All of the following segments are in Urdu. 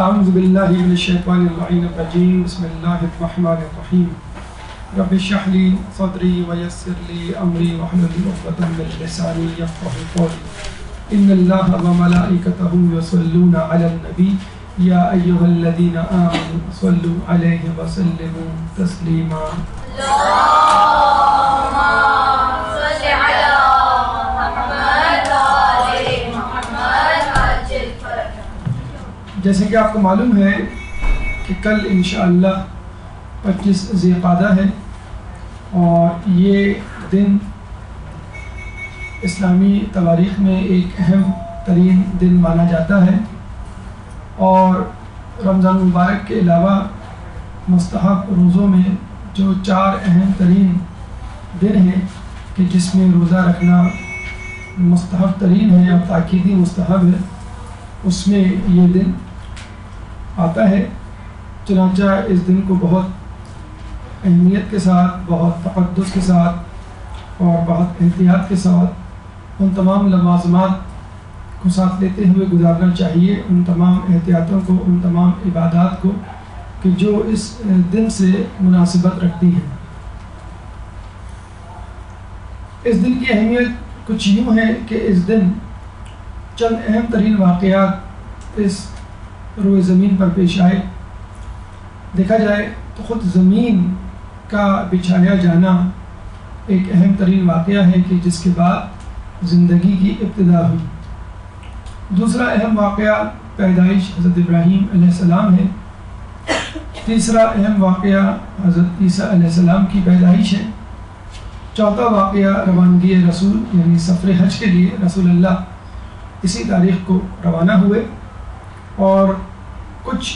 اعوذ باللہ من الشیطان الرجیم بسم اللہ الرحمن الرحیم رب اشرح لی صدری ویسر لی امری واحلل عقدۃ من لسانی یفقهوا قولی ان اللہ وملائکتہ یصلون علی النبی یا ایھا الذین آمنوا صلوا علیہ وسلموا تسلیما جیسے کہ آپ کو معلوم ہے کہ کل انشاءاللہ 25 ذی القعدہ ہے اور یہ دن اسلامی تواریخ میں ایک اہم ترین دن مانا جاتا ہے، اور رمضان مبارک کے علاوہ مستحب روزوں میں جو 4 اہم ترین دن ہیں کہ جس میں روزہ رکھنا مستحب ترین ہے اور تاکیدی مستحب ہے، اس میں یہ دن آتا ہے۔ چنانچہ اس دن کو بہت اہمیت کے ساتھ، بہت تقدس کے ساتھ اور بہت احتیاط کے ساتھ ان تمام لوازمات کو ساتھ لیتے ہوئے گزارنا چاہیے، ان تمام احتیاطوں کو، ان تمام عبادات کو کہ جو اس دن سے مناسبت رکھتی ہیں۔ اس دن کی اہمیت کچھ یوں ہے کہ اس دن چند اہم ترین واقعات اس روئے زمین پر پیش آئے۔ دیکھا جائے تو خود زمین کا بچھایا جانا ایک اہم ترین واقعہ ہے کہ جس کے بعد زندگی کی ابتدا ہوئی۔ دوسرا اہم واقعہ پیدائش حضرت ابراہیم علیہ السلام ہے۔ تیسرا اہم واقعہ حضرت عیسیٰ علیہ السلام کی پیدائش ہے۔ چوتھا واقعہ روانگی رسول یعنی سفر حج کے لیے رسول اللہ اسی تاریخ کو روانہ ہوئے، اور کچھ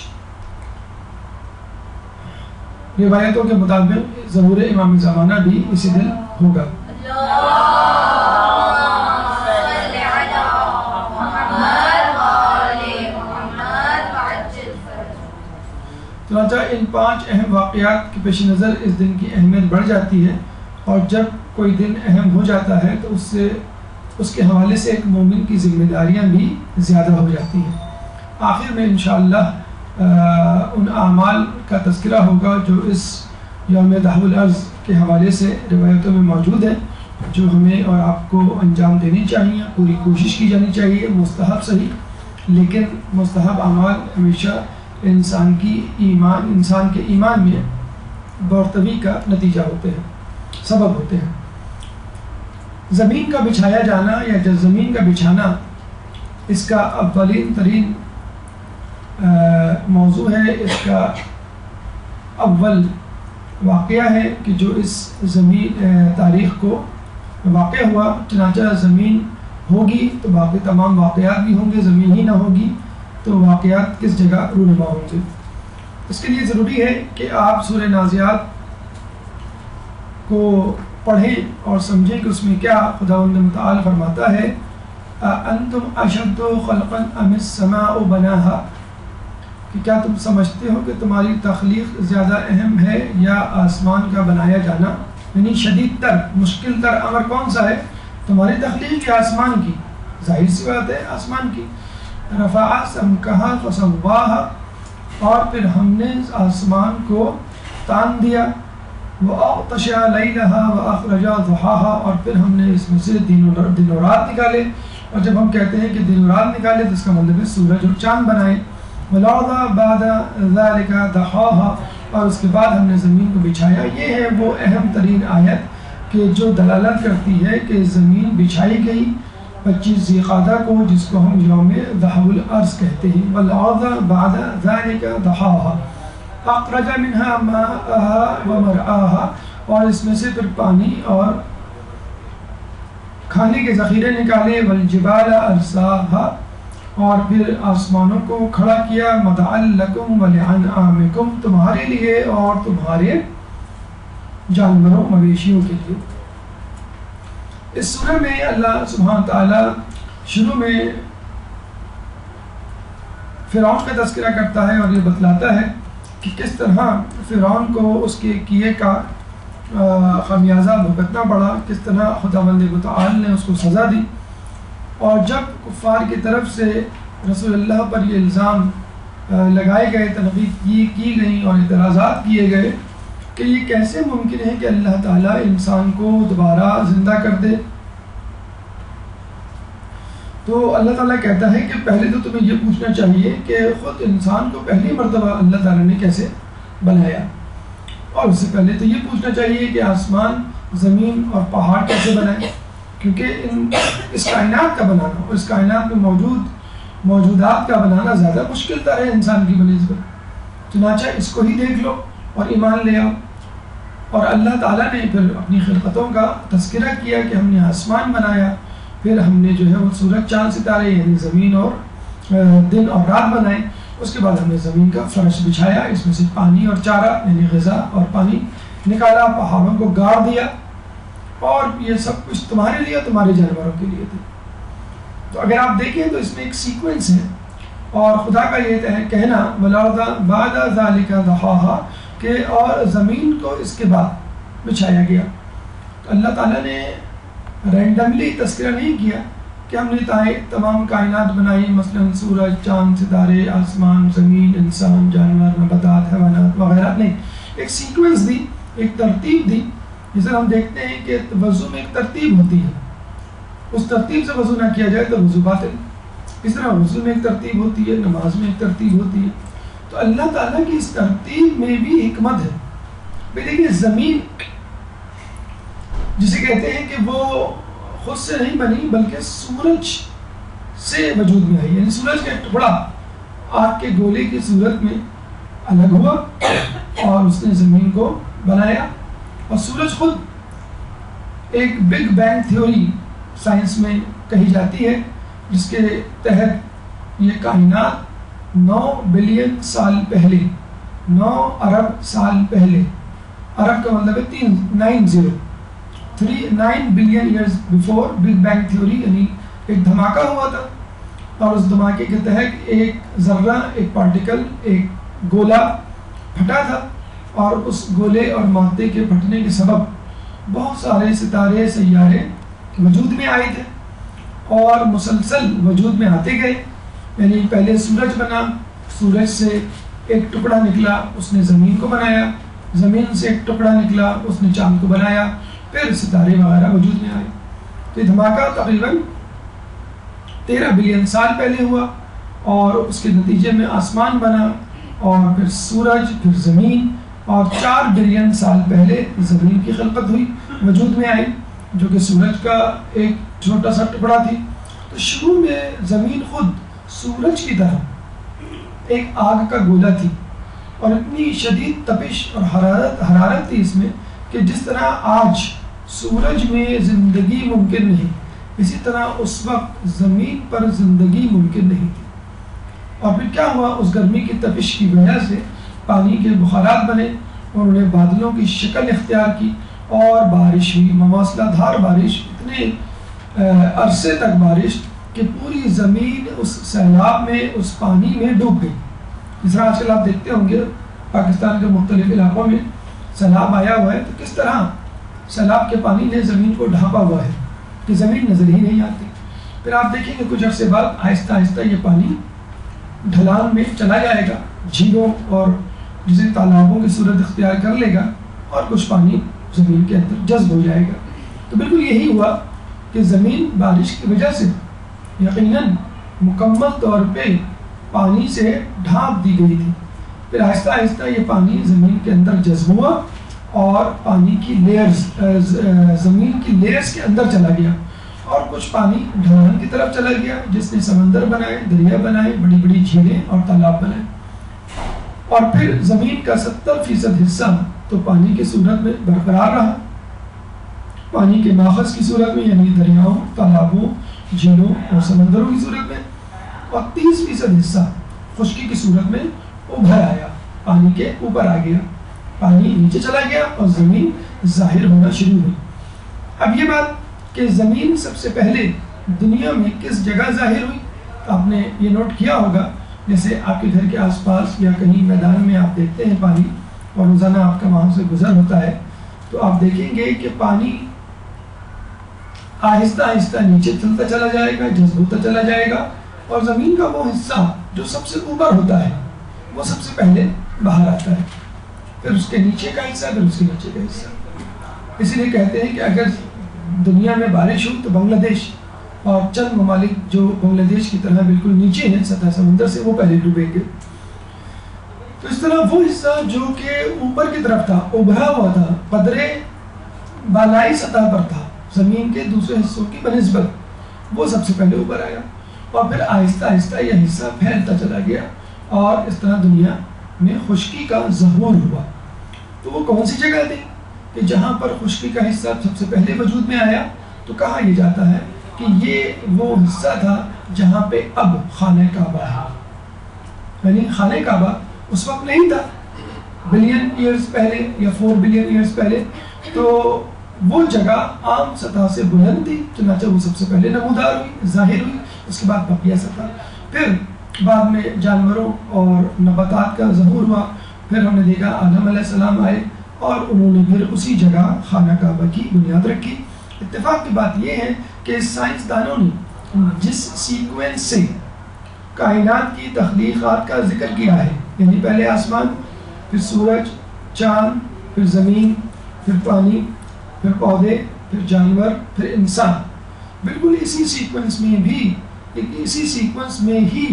روایتوں کے مطابق ظہور امام زمانہ بھی اسی دن ہوگا۔ چنانچہ ان 5 اہم واقعات کے پیش نظر اس دن کی اہمیت بڑھ جاتی ہے، اور جب کوئی دن اہم ہو جاتا ہے تو اس کے حوالے سے ایک مومن کی ذمہ داریاں بھی زیادہ ہو جاتی ہیں۔ آخر میں انشاءاللہ ان اعمال کا تذکرہ ہوگا جو اس یوم دہو الارض کے حوالے سے روایتوں میں موجود ہے، جو ہمیں اور آپ کو انجام دینی چاہیے، پوری کوشش کی جانی چاہیے، مستحب صحیح، لیکن مستحب اعمال ہمیشہ انسان کے ایمان میں برتری کا نتیجہ ہوتے ہیں، سبب ہوتے ہیں۔ زمین کا بچھایا جانا یا زمین کا بچھانا اس کا اولین ترین موضوع ہے، اس کا اول واقعہ ہے کہ جو اس زمین تاریخ کو واقع ہوا۔ چنانچہ زمین ہوگی تو باقی تمام واقعات بھی ہوں گے، زمین ہی نہ ہوگی تو واقعات کس جگہ رونما ہوں گے۔ اس کے لیے ضروری ہے کہ آپ سورہ نازعات کو پڑھیں اور سمجھیں کہ اس میں کیا خداوند متعال فرماتا ہے، انتم اشد خلقا ام السماء بناها، کہ کیا تم سمجھتے ہو کہ تمہاری تخلیق زیادہ اہم ہے یا آسمان کا بنایا جانا؟ یعنی شدید تر، مشکل تر امر کون سا ہے، تمہاری تخلیق یا آسمان کی؟ ظاہر سی بات ہے آسمان کی۔ رفع سمکها فسواها، اور پھر ہم نے آسمان کو تان دیا، وَأَغْطَشَ لَيْلَهَا وَأَخْرَجَ ضُحَاهَا، اور پھر ہم نے اس میں سے دن و رات نکالے، اور جب ہم کہتے ہیں کہ دن و رات نکالے تو اس کا مطلب ہے سورج اور چاند بنائے۔ وَالْأَرْضَ بَعْدَ ذَلِكَ دَحَاهَا، اور اس کے بعد ہم نے زمین کو بچھایا۔ یہ ہے وہ اہم ترین آیت کہ جو دلالت کرتی ہے کہ زمین بچھائی گئی 25 ذی القعدہ کو، جس کو ہم یوم دہو الارض کہتے ہیں۔ وَالْأَرْضَ بَعْدَ ذَلِكَ دَحَاهَا اخرج منها ماءها ومرعاها، اور اس میں سے پھر پانی اور کھانے کے ذخیرے نکالے۔ والجبال ارساها، اور پھر آسمانوں کو کھڑا کیا۔ متاعا لکم ولانعامکم، تمہارے لیے اور تمہارے جانوروں مویشیوں کے لیے۔ اس سورہ میں اللہ سبحانہ تعالی شروع میں فرعون کا تذکرہ کرتا ہے اور یہ بتلاتا ہے کہ کس طرح فرعون کو اس کے کیے کا خمیازہ بھگتنا پڑا، کس طرح خداوند متعال نے اس کو سزا دی۔ اور جب کفار کی طرف سے رسول اللہ پر یہ الزام لگائے گئے، تنقید کی گئی اور اعتراضات کیے گئے کہ یہ کیسے ممکن ہے کہ اللہ تعالیٰ انسان کو دوبارہ زندہ کر دے. تو اللہ تعالیٰ کہتا ہے کہ پہلے تو تمہیں یہ پوچھنا چاہیے کہ خود انسان کو پہلی مرتبہ اللہ تعالیٰ نے کیسے بنایا، اور اس سے پہلے تو یہ پوچھنا چاہیے کہ آسمان، زمین اور پہاڑ کیسے بنائے، کیونکہ اس کائنات کا بنانا اور اس کائنات میں موجودات کا بنانا زیادہ مشکل تر ہے انسان کی بنسبت. چنانچہ اس کو ہی دیکھ لو اور ایمان لے آؤ. اور اللہ تعالیٰ نے پھر اپنی خلقتوں کا تذکرہ کیا کہ ہم نے آسمان بنایا، پھر ہم نے جو ہے وہ سورج چاند ستارے یعنی زمین اور دن اور رات بنائے. اس کے بعد ہم نے زمین کا فرش بچھایا، اس میں سے پانی اور چارہ یعنی غذا اور پانی نکالا، پہاڑوں کو گاڑ دیا، اور یہ سب کچھ تمہارے لیے تمہارے جانوروں کے لیے تھے. تو اگر آپ دیکھیں تو اس میں ایک سیکوینس ہے، اور خدا کا یہ کہنا وَالْأَرْضَ بَعْدَ ذَلِكَ دَحَاهَا کہ اور زمین کو اس کے بعد بچھایا گیا. تو اللہ تعالیٰ نے رینڈملی تذکرہ نہیں کیا کہ ہم نے تمام کائنات بنائی، مثلا سورج، چاند، ستارے، آسمان، زمین، انسان، جانور، نباتات، حیوانات وغیرہ. نہیں، ایک سیکوینس دی، ایک ترتیب دی. جسے ہم دیکھتے ہیں کہ وضو میں ایک ترتیب ہوتی ہے، اس ترتیب سے وضو نہ کیا جائے تو وضو باطل. اس طرح وضو میں ایک ترتیب ہوتی ہے، نماز میں ایک ترتیب ہوتی ہے. تو اللہ تعالیٰ کی اس ترتیب میں بھی حکمت ہے. دیکھیے زمین جسے کہتے ہیں کہ وہ خود سے نہیں بنی بلکہ سورج سے وجود میں آئی، یعنی سورج کا ایک ٹکڑا آگ کے گولے کی صورت میں الگ ہوا اور اس نے زمین کو بنایا. اور سورج خود ایک بگ بینگ تھیوری سائنس میں کہی جاتی ہے، جس کے تحت یہ کائنات 9 بلین سال پہلے، 9 ارب سال پہلے، ارب کا مطلب ہے 9 billion years before big bang theory, یعنی ایک دھماکہ ہوا تھا، اور اس دھماکے کے تحت ایک ذرہ، ایک پارٹیکل، ایک گولا پھٹا تھا، اور اس گولے اور مادے کے پھٹنے کے سبب بہت سارے ستارے، سیارے وجود میں آئے تھے اور مسلسل وجود میں آتے گئے. یعنی پہلے سورج بنا، سورج سے ایک ٹکڑا نکلا، اس نے زمین کو بنایا، زمین سے ایک ٹکڑا نکلا، اس نے چاند کو بنایا، پھر ستارے وغیرہ وجود میں آئے. تو یہ دھماکہ تقریباً 13 بلین سال پہلے ہوا، اور اس کے نتیجے میں آسمان بنا، اور پھر سورج، پھر زمین، اور 4 بلین سال پہلے زمین کی خلقت ہوئی، وجود میں آئی، جو کہ سورج کا ایک چھوٹا سا ٹکڑا تھی. تو شروع میں زمین خود سورج کی طرح ایک آگ کا گولا تھی، اور اتنی شدید تپش اور حرارت تھی اس میں کہ جس طرح آج سورج میں زندگی ممکن نہیں، اسی طرح اس وقت زمین پر زندگی ممکن نہیں تھی. اور پھر کیا ہوا، اس گرمی کی تپش کی وجہ سے پانی کے بخارات بنے، اور انہوں نے بادلوں کی شکل اختیار کی، اور بارش ہوئی، مواصلہ دھار بارش، اتنے عرصے تک بارش کہ پوری زمین اس سیلاب میں، اس پانی میں ڈوب گئی. جس طرح آج کل آپ دیکھتے ہوں گے پاکستان کے مختلف علاقوں میں سیلاب آیا ہوا ہے، تو کس طرح سیلاب کے پانی نے زمین کو ڈھانپا ہوا ہے کہ زمین نظر ہی نہیں آتی. پھر آپ دیکھیں گے کچھ عرصے بعد آہستہ آہستہ یہ پانی ڈھلان میں چلا جائے گا، جھیلوں اور جسے تالابوں کی صورت اختیار کر لے گا، اور کچھ پانی زمین کے اندر جذب ہو جائے گا. تو بالکل یہی ہوا کہ زمین بارش کی وجہ سے یقیناً مکمل طور پہ پانی سے ڈھانپ دی گئی تھی. پھر آہستہ آہستہ یہ پانی زمین کے اندر جذب ہوا، اور پانی کی لیئرز، زمین کی لیئرز کے اندر چلا گیا، اور کچھ پانی ڈھلان کی طرف چلا گیا، جس نے سمندر بنائے، دریا بنائے، بڑی بڑی جھیلیں اور تالاب بنائے. اور پھر زمین کا 70% حصہ تو پانی کی صورت میں برقرار رہا، پانی کے ماخذ کی صورت میں، یعنی دریاؤں، تالابوں، جھیلوں اور سمندروں کی صورت میں، اور 30% حصہ خشکی کی صورت میں ابھر آیا، پانی کے اوپر آ گیا، پانی نیچے چلا گیا اور زمین ظاہر ہونا شروع ہوئی. اب یہ بات کہ زمین سب سے پہلے دنیا میں کس جگہ ظاہر ہوئی، آپ نے یہ نوٹ کیا ہوگا. جیسے آپ کے گھر کے آس پاس یا کہیں میدان میں آپ دیکھتے ہیں پانی، اور روزانہ آپ کا وہاں سے گزر ہوتا ہے، تو آپ دیکھیں گے کہ پانی آہستہ آہستہ نیچے چلتا چلا جائے گا، جذب ہوتا چلا جائے گا، اور زمین کا وہ حصہ جو سب سے اوپر ہوتا ہے وہ سب سے پہلے باہر آتا ہے، پھر اس کے نیچے کا حصہ، پھر اس کے نیچے کا حصہ. اسی لیے کہتے ہیں کہ اگر دنیا میں بارش ہو تو بنگلہ دیش اور چند ممالک جو بنگلہ دیش کی طرح بالکل نیچے ہیں سطح سمندر سے، وہ پہلے ڈوبیں گے. تو اس طرح وہ حصہ جو کہ اوپر کی طرف تھا، ابھرا ہوا تھا، قدرے بالائی سطح پر تھا زمین کے دوسرے حصوں کی بنسبت، وہ سب سے پہلے اوپر آیا، اور پھر آہستہ آہستہ یہ حصہ پھیلتا چلا گیا، اور اس طرح دنیا میں خشکی کا ظہور ہوا. تو وہ کون سی جگہ تھی کہ جہاں پر خشکی کا حصہ سب سے پہلے وجود میں آیا؟ تو کہا یہ جاتا ہے کہ یہ وہ حصہ تھا جہاں پہ اب خانہ کعبہ ہے. یعنی خانہ کعبہ اس وقت نہیں تھا، بلین ایئرز پہلے یا 4 بلین ایئرز پہلے، تو وہ جگہ عام سطح سے بلند تھی، چنانچہ وہ سب سے پہلے نمودار ہوئی، ظاہر ہوئی. اس کے بعد بقیہ سطح، پھر بعد میں جانوروں اور نباتات کا ظہور ہوا. پھر ہم نے دیکھا آدم علیہ السلام آئے اور انہوں نے پھر اسی جگہ خانہ کعبہ کی بنیاد رکھی. اتفاق کی بات یہ ہے کہ سائنسدانوں نے جس سیکوینس سے کائنات کی تخلیقات کا ذکر کیا ہے، یعنی پہلے آسمان، پھر سورج، چاند، پھر زمین، پھر پانی، پھر پودے، پھر جانور، پھر انسان، بالکل اسی سیکوینس میں ہی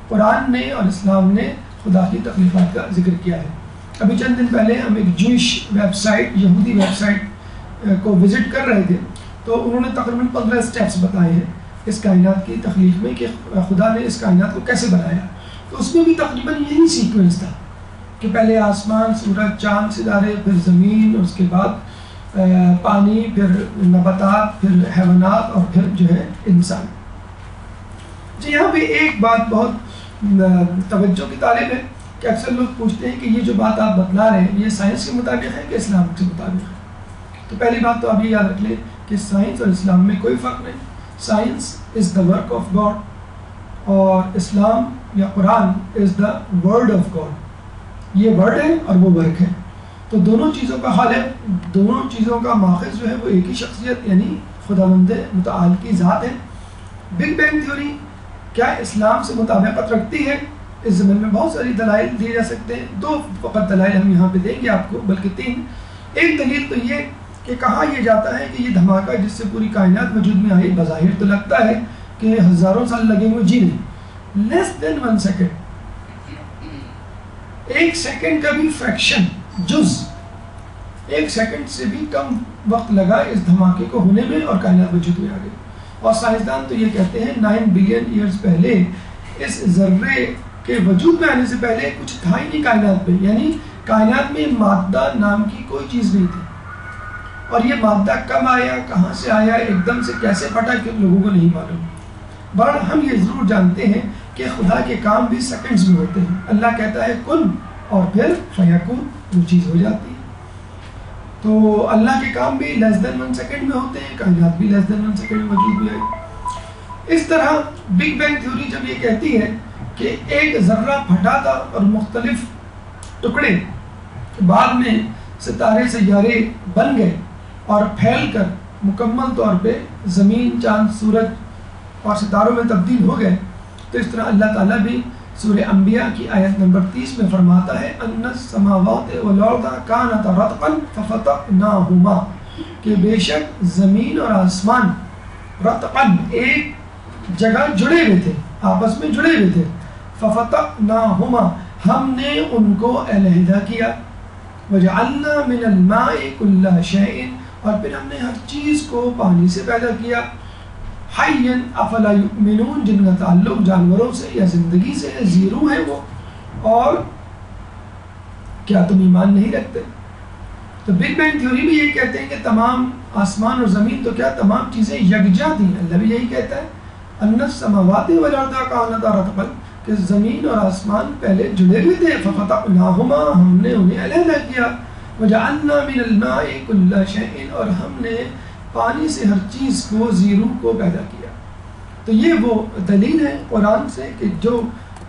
قرآن نے اور اسلام نے خدا کی تخلیقات کا ذکر کیا ہے. ابھی چند دن پہلے ہم ایک جوئش ویب سائٹ، یہودی ویب سائٹ کو وزٹ کر رہے تھے، تو انہوں نے تقریباً 15 سٹیپس بتائے ہیں اس کائنات کی تخلیق میں کہ خدا نے اس کائنات کو کیسے بنایا. تو اس میں بھی تقریباً یہی سیکوینس تھا کہ پہلے آسمان، سورج، چاند، ستارے، پھر زمین، اور اس کے بعد پانی، پھر نباتات، پھر حیوانات، اور پھر جو ہے انسان. جی یہاں پہ ایک بات بہت توجہ کی طالب ہے کہ اکثر لوگ پوچھتے ہیں کہ یہ جو بات آپ بتلا رہے ہیں یہ سائنس کے مطابق ہے کہ اسلام کے مطابق ہے. تو پہلی بات تو آپ یہ یاد رکھ لیں کہ سائنس اور اسلام میں کوئی فرق نہیں. Science is the work of God, اور اسلام یا قرآن از دا ورڈ آف گاڈ. یہ ورڈ ہے اور وہ ورک ہے، تو دونوں چیزوں کا خالق، دونوں چیزوں کا ماخذ جو ہے وہ ایک ہی شخصیت یعنی خداوند متعال کی ذات ہے. بگ بینگ تھیوری کیا اسلام سے مطابقت رکھتی ہے؟ اس زمین میں بہت ساری دلائل دیے جا سکتے ہیں. 2 فقط دلائل ہم یہاں پہ دیں گے آپ کو، بلکہ 3. ایک دلیل تو یہ کہ کہا یہ جاتا ہے کہ یہ دھماکہ جس سے پوری کائنات وجود میں آئی، بظاہر تو لگتا ہے کہ ہزاروں سال لگے ہوئے، جی نہیں، لیس دین 1 سیکنڈ، 1 سیکنڈ کا بھی فریکشن، جز 1 سیکنڈ سے بھی کم وقت لگا اس دھماکے کو ہونے میں، اور کائنات وجود میں آ گئی. اور سائنسدان تو یہ کہتے ہیں 9 بلین ایئرز پہلے اس ذرے کے وجود میں آنے سے پہلے کچھ تھا ہی نہیں کائنات پہ، یعنی کائنات میں مادہ نام کی کوئی چیز نہیں تھی. اور یہ مادہ کب آیا، کہاں سے آیا، ایک دم سے کیسے پھٹا کہ لوگوں کو نہیں معلوم. بہرحال ہم یہ ضرور جانتے ہیں کہ خدا کے کام بھی سیکنڈز میں ہوتے ہیں. اللہ کہتا ہے کن، اور پھر فیکون، وہ چیز ہو جاتی ہے. تو اللہ کے کام بھی لیس دین 1 سیکنڈ میں ہوتے ہیں، کائنات بھی لیس دین 1 سیکنڈ میں وجود میں آئی. اس طرح بگ بینگ تھیوری جب یہ کہتی ہے کہ ایک ذرہ پھٹا تھا اور مختلف ٹکڑے بعد میں ستارے سیارے بن گئے اور پھیل کر مکمل طور پہ زمین، چاند، سورج اور ستاروں میں تبدیل ہو گئے، تو اس طرح اللہ تعالیٰ بھی سورہ انبیاء کی آیت نمبر 30 میں فرماتا ہے ان السماوات والارض کانتا رتقا ففتقناہما، کہ بے شک زمین اور آسمان رتقا ایک جگہ جڑے ہوئے تھے، آپس میں جڑے ہوئے تھے. ففتقناہما، ہم نے ان کو علیحدہ کیا. وجعلنا من الماء کل شیء، اور پھر ہم نے ہر چیز کو پانی سے پیدا کیا. حیا افلا یؤمنون، جن کا تعلق جانوروں سے یا زندگی سے ہے، زیرو ہے وہ، اور کیا تم ایمان نہیں رکھتے؟ تو بگ بینگ تھیوری بھی یہی کہتے ہیں کہ تمام آسمان اور زمین تو کیا تمام چیزیں یکجا تھیں. اللہ بھی یہی کہتا ہے ان السماوات والارض کانتا رتقا، کہ زمین اور آسمان پہلے جڑے ہوئے تھے. ففتقناہما، ہم نے انہیں علیحدہ کیا. وجعلنا من الماء کل شیء، اور ہم نے پانی سے ہر چیز کو، زیرو کو پیدا کیا. تو یہ وہ دلیل ہے قرآن سے کہ جو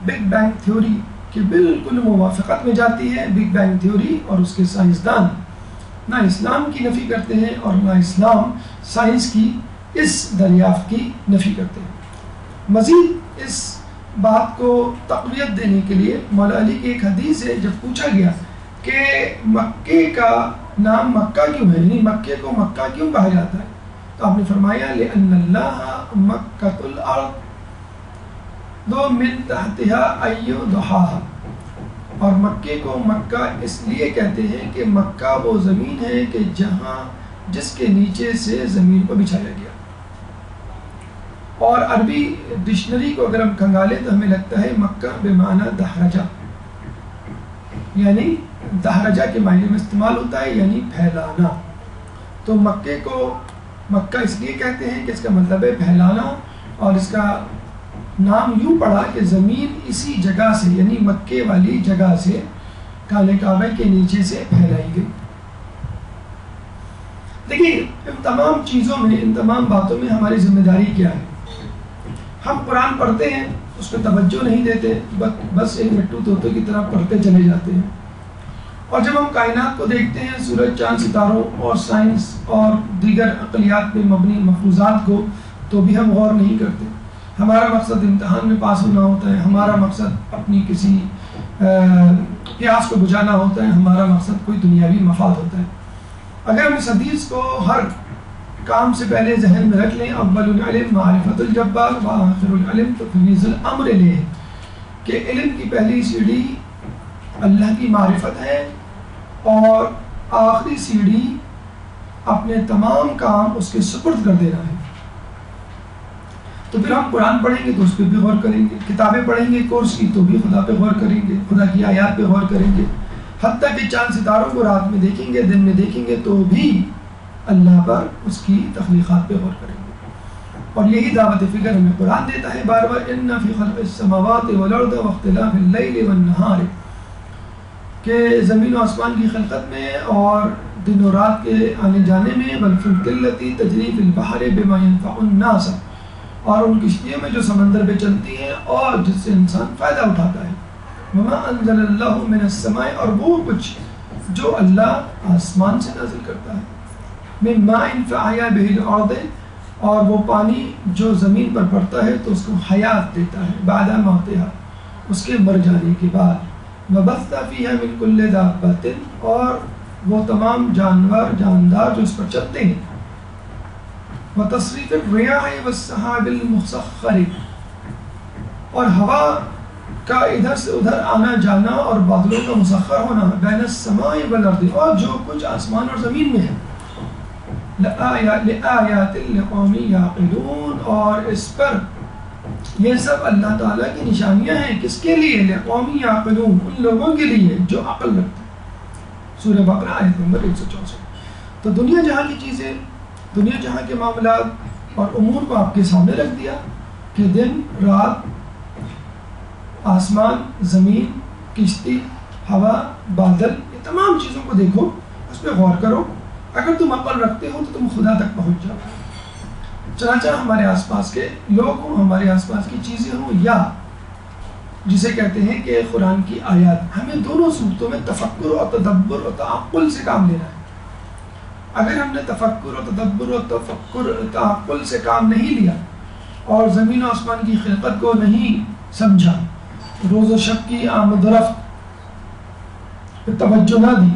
بگ بینگ تھیوری کی بالکل موافقت میں جاتی ہے. بگ بینگ تھیوری اور اس کے سائنسدان نہ اسلام کی نفی کرتے ہیں اور نہ اسلام سائنس کی اس دریافت کی نفی کرتے ہیں. مزید اس بات کو تقویت دینے کے لیے مولا علی کی ایک حدیث ہے، جب پوچھا گیا کہ مکے کا نام مکہ کیوں ہے، یعنی مکے کو مکہ کیوں کہا جاتا ہے، تو آپ نے فرمایا لِأَنَّ اللَّهَ مَكَّةُ الْأَرْضِ دو من تحتها أَيُّ ضُحَاهَا، اور مکے کو مکہ اس لیے کہتے ہیں کہ مکہ وہ زمین ہے کہ جس کے نیچے سے زمین کو بچھایا گیا۔ اور عربی ڈکشنری کو اگر ہم کھنگالیں تو ہمیں لگتا ہے مکہ بمعنی دحرجہ، یعنی دحرجہ کے معنی میں استعمال ہوتا ہے، یعنی پھیلانا۔ تو مکے کو مکہ اس لیے کہتے ہیں کہ اس کا مطلب ہے پھیلانا، اور اس کا نام یوں پڑا کہ زمین اسی جگہ سے، یعنی مکے والی جگہ سے خانہ کعبہ کے نیچے سے پھیلائی گئی۔ دیکھیے ان تمام چیزوں میں، ان تمام باتوں میں ہماری ذمہ داری کیا ہے؟ ہم قرآن پڑھتے ہیں، اس پہ توجہ نہیں دیتے، بس ایک مٹو طوطے کی طرح پڑھتے چلے جاتے ہیں، اور جب ہم کائنات کو دیکھتے ہیں، سورج چاند ستاروں اور سائنس اور دیگر عقلیات پہ مبنی مفروضات کو، تو بھی ہم غور نہیں کرتے۔ ہمارا مقصد امتحان میں پاس ہونا ہوتا ہے، ہمارا مقصد اپنی کسی پیاس کو بجھانا ہوتا ہے، ہمارا مقصد کوئی دنیاوی مفاد ہوتا ہے۔ اگر ہم اس حدیث کو ہر کام سے پہلے ذہن میں رکھ لیں، اول العلم معرفت الجبار وآخر العلم تفویض الامر الیہ، کہ علم کی پہلی سیڑھی اللہ کی معرفت ہے اور آخری سیڑھی اپنے تمام کام اس کے سپرد کر دینا ہے۔ تو پھر ہم قرآن پڑھیں گے تو اس پہ بھی غور کریں گے، کتابیں پڑھیں گے کورس کی تو بھی خدا پہ غور کریں گے، خدا کی آیات پہ غور کریں گے، حتیٰ کہ چاند ستاروں کو رات میں دیکھیں گے، دن میں دیکھیں گے تو بھی اللہ پر، اس کی تخلیقات پہ غور کریں گے۔ اور یہی دعوت فکر ہمیں قرآن دیتا ہے بار بار، ان فی خلق السماوات والارض واختلاف اللیل والنہار، کہ زمین و آسمان کی خلقت میں اور دن و رات کے آنے جانے میں، والفلک التی تجری فی البحر بما ینفع الناس، اور ان کشتیوں میں جو سمندر پہ چلتی ہیں اور جس سے انسان فائدہ اٹھاتا ہے، وما انزل اللہ من السماء، اور وہ کچھ جو اللہ آسمان سے نازل کرتا ہے، من ماء فاحیا بہ الارض، اور وہ پانی جو زمین پر پڑتا ہے تو اس کو حیات دیتا ہے، بعد موتہا، اس کے مر جانے کے بعد، وبث فیہا من کل دابۃ، اور وہ تمام جانور جاندار جو اس پر چلتے ہیں، وتصریف الریاح والسحاب المسخر، اور ہوا کا ادھر سے ادھر آنا جانا اور بادلوں کا مسخر ہونا، بین السماء والارض، اور جو کچھ آسمان اور زمین میں ہے، لآیات لقوم یعقلون، اور اس پر یہ سب اللہ تعالیٰ کی نشانیاں ہیں، کس کے لیے؟ لقوم یعقلون، ان لوگوں کے لیے جو عقل رکھتے ہیں۔ سورہ بقرہ آیت نمبر 164۔ تو دنیا جہاں کی چیزیں، دنیا جہاں کے معاملات اور امور کو آپ کے سامنے رکھ دیا کہ دن رات، آسمان زمین، کشتی، ہوا، بادل، یہ تمام چیزوں کو دیکھو، اس پہ غور کرو، اگر تم عقل رکھتے ہو تو تم خدا تک پہنچ جاؤ۔ چنانچہ ہمارے آس پاس کے لوگ ہوں، ہمارے آس پاس کی چیزیں ہوں، یا جسے کہتے ہیں کہ قرآن کی آیات، ہمیں دونوں صورتوں میں تفکر اور تدبر اور تعقل سے کام لینا ہے۔ اگر ہم نے تفکر و تدبر و تعقل سے کام نہیں لیا اور زمین و آسمان کی خلقت کو نہیں سمجھا، روز و شب کی آمد و رفت پہ توجہ نہ دی،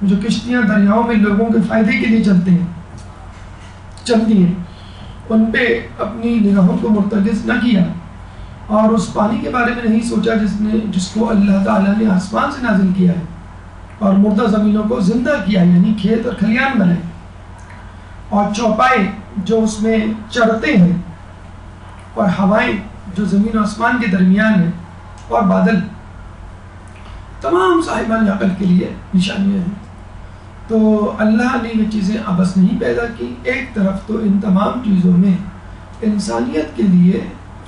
جو کشتیاں دریاؤں میں لوگوں کے فائدے کے لیے چلتی ہیں، ان پہ اپنی نگاہوں کو مرتکز نہ کیا، اور اس پانی کے بارے میں نہیں سوچا جس کو اللہ تعالیٰ نے آسمان سے نازل کیا ہے، اور مردہ زمینوں کو زندہ کیا، یعنی کھیت اور کھلیان بنائے، اور چوپائے جو اس میں چڑھتے ہیں، اور ہوائیں جو زمین و آسمان کے درمیان ہیں، اور بادل، تمام صاحبان عقل کے لیے نشانیاں ہیں۔ تو اللہ نے یہ چیزیں ابس نہیں پیدا کی، ایک طرف تو ان تمام چیزوں میں انسانیت کے لیے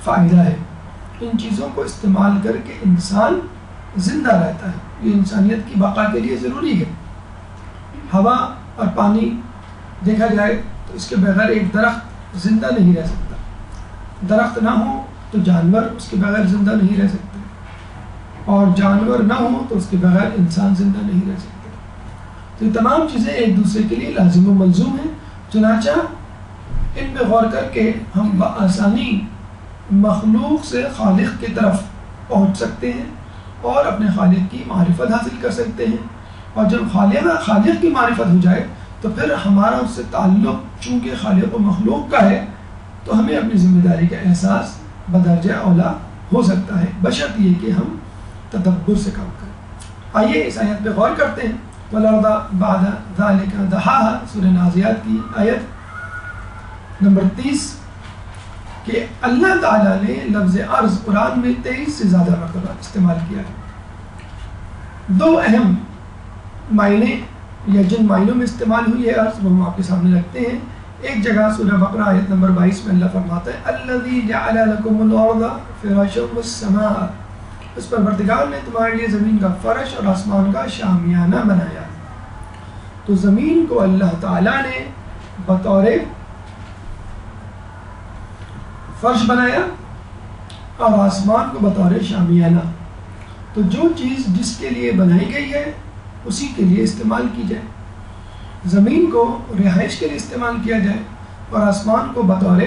فائدہ ہے، ان چیزوں کو استعمال کر کے انسان زندہ رہتا ہے، یہ انسانیت کی بقا کے لیے ضروری ہے۔ ہوا اور پانی دیکھا جائے تو اس کے بغیر ایک درخت زندہ نہیں رہ سکتا، درخت نہ ہو تو جانور اس کے بغیر زندہ نہیں رہ سکتے، اور جانور نہ ہو تو اس کے بغیر انسان زندہ نہیں رہ سکتے۔ تو یہ تمام چیزیں ایک دوسرے کے لیے لازم و ملزوم ہیں، چنانچہ ان پہ غور کر کے ہم بآسانی مخلوق سے خالق کی طرف پہنچ سکتے ہیں اور اپنے خالق کی معرفت حاصل کر سکتے ہیں. اور جب خالق کی معرفت ہو جائے تو پھر ہمارا اس سے تعلق چونکہ خالق و مخلوق کا ہے تو ہمیں اپنی ذمہ داری کا احساس بدرجہ اولا ہو سکتا ہے، بشرط یہ کہ ہم تدبر سے کام کریں. آئیے اس آیت پہ غور کرتے ہیں. وَالْأَرْضَ بَعْدَ ذَلِكَ دَحَاهَا، سورہ نازعات کی آیت نمبر 30 کہ اللہ تعالیٰ نے لفظ ارض قرآن میں 23 سے زیادہ مرتبہ استعمال کیا ہے. دو اہم معنی یا جن معنوں میں استعمال ہوئی ہے ارض وہ ہم آپ کے سامنے رکھتے ہیں. ایک جگہ سورہ بقرہ آیت نمبر 22 میں اللہ فرماتا ہے الذی جعل لکم الارض فراشا والسماء، اس پروردگار نے تمہارے لیے زمین کا فرش اور آسمان کا شامیانہ بنایا. تو زمین کو اللہ تعالیٰ نے بطور فرش بنایا اور آسمان کو بطور شامیانہ. تو جو چیز جس کے لیے بنائی گئی ہے اسی کے لیے استعمال کی جائے. زمین کو رہائش کے لیے استعمال کیا جائے اور آسمان کو بطور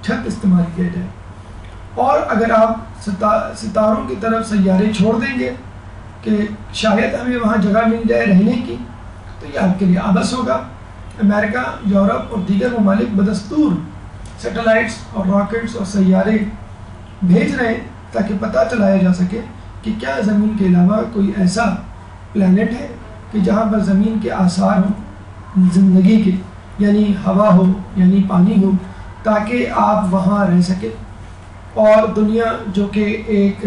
چھت استعمال کیا جائے. اور اگر آپ ستاروں کی طرف سیارے چھوڑ دیں گے کہ شاید ہمیں وہاں جگہ مل جائے رہنے کی تو یہ آپ کے لیے عبث ہوگا. امریکہ، یورپ اور دیگر ممالک بدستور سیٹلائٹس اور راکٹس اور سیارے بھیج رہے ہیں تاکہ پتہ چلایا جا سکے کہ کیا زمین کے علاوہ کوئی ایسا پلانٹ ہے کہ جہاں پر زمین کے آثار ہوں زندگی کے، یعنی ہوا ہو، یعنی پانی ہو، تاکہ آپ وہاں رہ سکیں. اور دنیا جو کہ ایک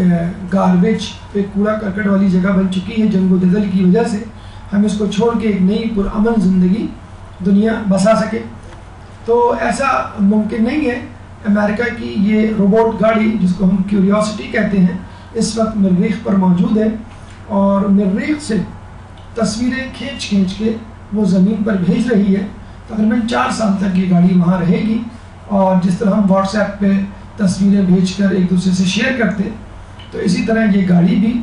گاربیج، ایک کوڑا کرکٹ والی جگہ بن چکی ہے جنگ و جدل کی وجہ سے، ہم اس کو چھوڑ کے ایک نئی پرامن زندگی دنیا بسا سکے. تو ایسا ممکن نہیں ہے. امریکہ کی یہ روبوٹ گاڑی جس کو ہم کیوریوسٹی کہتے ہیں اس وقت مریخ پر موجود ہے اور مریخ سے تصویریں کھینچ کے وہ زمین پر بھیج رہی ہے. تقریباً 4 سال تک یہ گاڑی وہاں رہے گی. اور جس طرح ہم واٹس ایپ پہ تصویریں بھیج کر ایک دوسرے سے شیئر کرتے تو اسی طرح یہ گاڑی بھی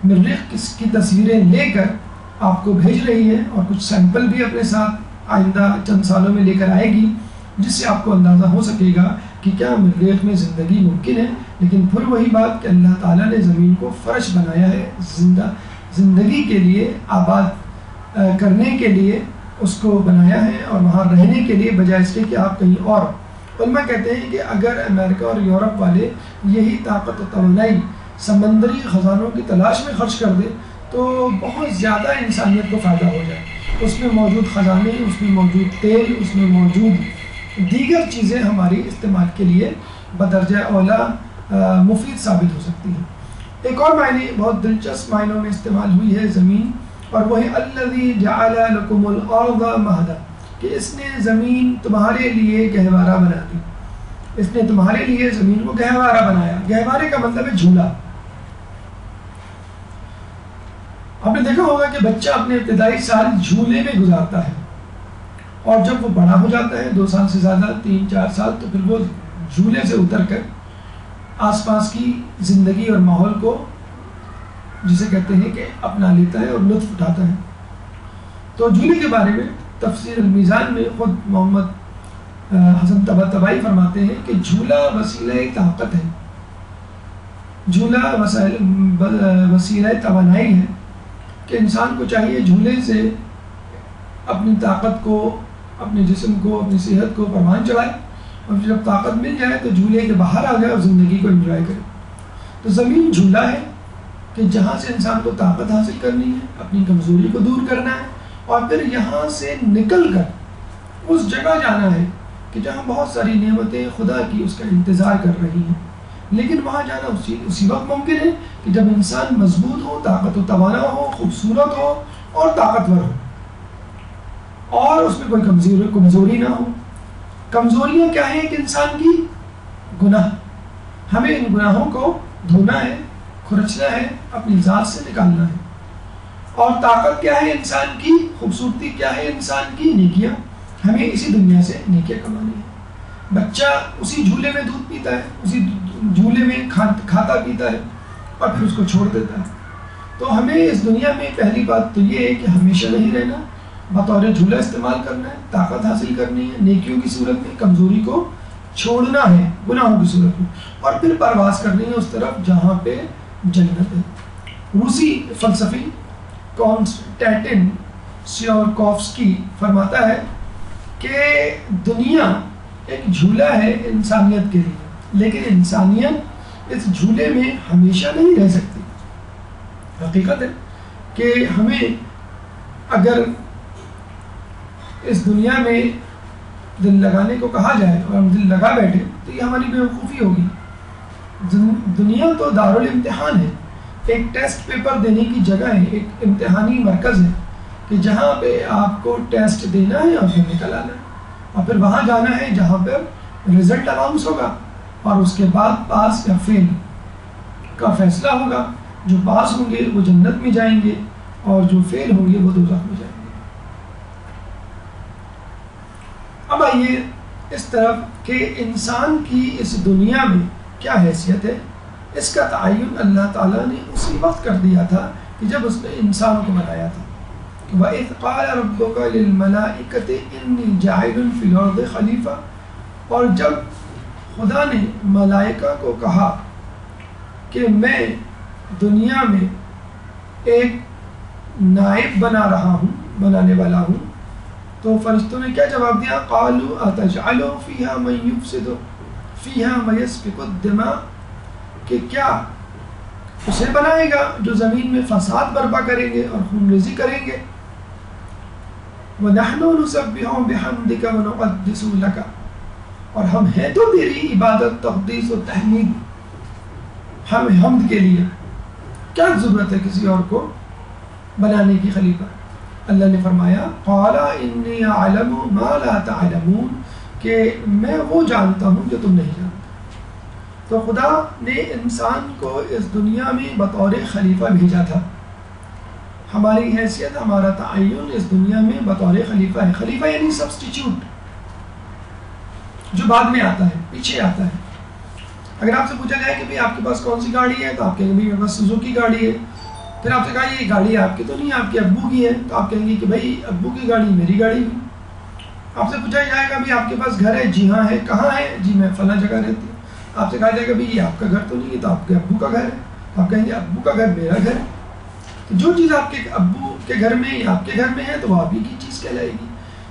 مریخ کی تصویریں لے کر آپ کو بھیج رہی ہے اور کچھ سیمپل بھی اپنے ساتھ آئندہ چند سالوں میں لے کر آئے گی جس سے آپ کو اندازہ ہو سکے گا کہ کیا مریخ میں زندگی ممکن ہے. لیکن پھر وہی بات کہ اللہ تعالیٰ نے زمین کو فرش بنایا ہے زندگی کے لیے، آباد کرنے کے لیے اس کو بنایا ہے اور وہاں رہنے کے لیے، بجائے اس کے کہ آپ کہیں اور. علماء کہتے ہیں کہ اگر امریکہ اور یورپ والے یہی طاقت و توانائی سمندری خزانوں کی تلاش میں خرچ کر دے تو بہت زیادہ انسانیت کو فائدہ ہو جائے. اس میں موجود خزانے، اس میں موجود تیل، اس میں موجود دیگر چیزیں ہماری استعمال کے لیے بدرجہ اولا مفید ثابت ہو سکتی ہیں. ایک اور معنی بہت دلچسپ معنوں میں استعمال ہوئی ہے زمین، اور وہ ہے الذی جعل لکم الارض مہدا، کہ اس نے زمین تمہارے لیے گہوارہ بنا دی. اس نے تمہارے لیے زمین کو گہوارہ بنایا. گہوارے کا مطلب ہے جھولا. آپ نے دیکھا ہوگا کہ بچہ اپنے ابتدائی سال جھولے میں گزارتا ہے اور جب وہ بڑا ہو جاتا ہے 2 سال سے زیادہ، 3-4 سال، تو پھر وہ جھولے سے اتر کر آس پاس کی زندگی اور ماحول کو جسے کہتے ہیں کہ اپنا لیتا ہے اور لطف اٹھاتا ہے. تو جھولے کے بارے میں تفسیر المیزان میں خود محمد حسن طباطبائی فرماتے ہیں کہ جھولا وسیلہ طاقت ہے، جھولا وسیلہ توانائی ہے کہ انسان کو چاہیے جھولے سے اپنی طاقت کو، اپنے جسم کو، اپنی صحت کو پروان چڑھائے اور جب طاقت مل جائے تو جھولے کے باہر آ جائے اور زندگی کو انجوائے کرے. تو زمین جھولا ہے کہ جہاں سے انسان کو طاقت حاصل کرنی ہے، اپنی کمزوری کو دور کرنا ہے اور پھر یہاں سے نکل کر اس جگہ جانا ہے کہ جہاں بہت ساری نعمتیں خدا کی اس کا انتظار کر رہی ہیں. لیکن وہاں جانا اسی وقت ممکن ہے کہ جب انسان مضبوط ہو، طاقت و توانا ہو، خوبصورت ہو اور طاقتور ہو اور اس میں کوئی کمزوری نہ ہو. کمزوریاں کیا ہیں کہ انسان کی؟ گناہ. ہمیں ان گناہوں کو دھونا ہے، کھرچنا ہے، اپنی ذات سے نکالنا ہے. اور طاقت کیا ہے انسان کی؟ خوبصورتی کیا ہے انسان کی؟ نیکیاں. ہمیں اسی دنیا سے نیکیاں کمانی ہے. بچہ اسی جھولے میں دودھ پیتا ہے، اسی جھولے میں کھاتا پیتا ہے اور پھر اس کو چھوڑ دیتا ہے. تو ہمیں اس دنیا میں پہلی بات تو یہ ہے کہ ہمیشہ نہیں رہنا، بطور جھولا استعمال کرنا ہے، طاقت حاصل کرنی ہے، نیکیوں کی صورت میں کمزوری کو چھوڑنا ہے گناہوں کی صورت میں، اور پھر پرواز کرنی ہے اس طرف جہاں پہ جنت ہے۔ روسی فلسفی کانسٹینٹن سیورکوفسکی فرماتا ہے کہ دنیا ایک جھولا ہے انسانیت کے لیے، لیکن انسانیت اس جھولے میں ہمیشہ نہیں رہ سکتی۔ حقیقت ہے کہ ہمیں اگر اس دنیا میں دل لگانے کو کہا جائے اور ہم دل لگا بیٹھے تو یہ ہماری بیوقوفی ہوگی۔ دنیا تو دارالامتحان ہے، ایک ٹیسٹ پیپر دینے کی جگہ ہے، ایک امتحانی مرکز ہے کہ جہاں پہ آپ کو ٹیسٹ دینا ہے اور پھر نکل آنا ہے، اور پھر وہاں جانا ہے جہاں پر رزلٹ اناؤنس ہوگا، اور اس کے بعد پاس یا فیل کا فیصلہ ہوگا۔ جو پاس ہوں گے وہ جنت میں جائیں گے اور جو فیل ہوں گے وہ دوزخ میں جائیں گے۔ اب آئیے اس طرف کہ انسان کی اس دنیا میں کیا حیثیت ہے، اس کا تعین اللہ تعالیٰ نے اسی وقت کر دیا تھا کہ جب اس نے انسان کو بنایا تھا۔ وَإِذْ قَالَ رَبُّكَ لِلْمَلَائِكَةِ إِنِّي جَاعِلٌ فِي الْأَرْضِ خَلِيفَةً، اور جب خدا نے ملائکہ کو کہا کہ میں دنیا میں ایک نائب بنانے والا ہوں، تو فرشتوں نے کیا جواب دیا؟ قَالُوا أَتَجْعَلُ فِيهَا مَن يُفْسِدُ فِيهَا وَيَسْفِكُ الدِّمَاءَ، کہ کیا اسے بنائے گا جو زمین میں فساد برپا کریں گے اور خون ریزی کریں گے؟ وَنَحْنُ نُسَبِّحُ بِحَمْدِكَ وَنُقَدِّسُ لَكَ، اور ہم ہیں تو تیری عبادت، تقدیس و تحمید ہم حمد کے لیے، کیا ضرورت ہے کسی اور کو بنانے کی خلیفہ؟ اللہ نے فرمایا قَالَ إِنِّي أَعْلَمُ مَا لَا تَعْلَمُونَ، کہ میں وہ جانتا ہوں جو تم نہیں جانتے۔ تو خدا نے انسان کو اس دنیا میں بطور خلیفہ بھیجا تھا۔ ہماری حیثیت، ہمارا تعین اس دنیا میں بطور خلیفہ ہے۔ خلیفہ یعنی سبسٹیچیوٹ، جو بعد میں آتا ہے، پیچھے آتا ہے۔ اگر آپ سے پوچھا جائے کہ آپ کے پاس کون سی گاڑی ہے، تو آپ کہیں گے میرے پاس سوزوکی گاڑی ہے۔ پھر آپ سے کہا یہ گاڑی آپ کی تو نہیں، آپ کے ابو کی ہے، تو آپ کہیں گے کہ بھائی ابو کی گاڑی میری گاڑی ہے۔ آپ سے پوچھا جائے گا بھی آپ کے پاس گھر ہے، جی ہاں ہے، کہاں ہے، جی میں فلاں جگہ رہتی ہوں۔ آپ سے کہا جائے گا بھی یہ آپ کا گھر تو نہیں ہے، تو آپ کے ابو کا گھر ہے، آپ کہیں گے ابو کا گھر میرا گھر ہے۔ تو جو چیز آپ کے ابو کے گھر میں یا آپ کے گھر میں ہے تو وہ آپ ہی کی چیز کہلائے گی۔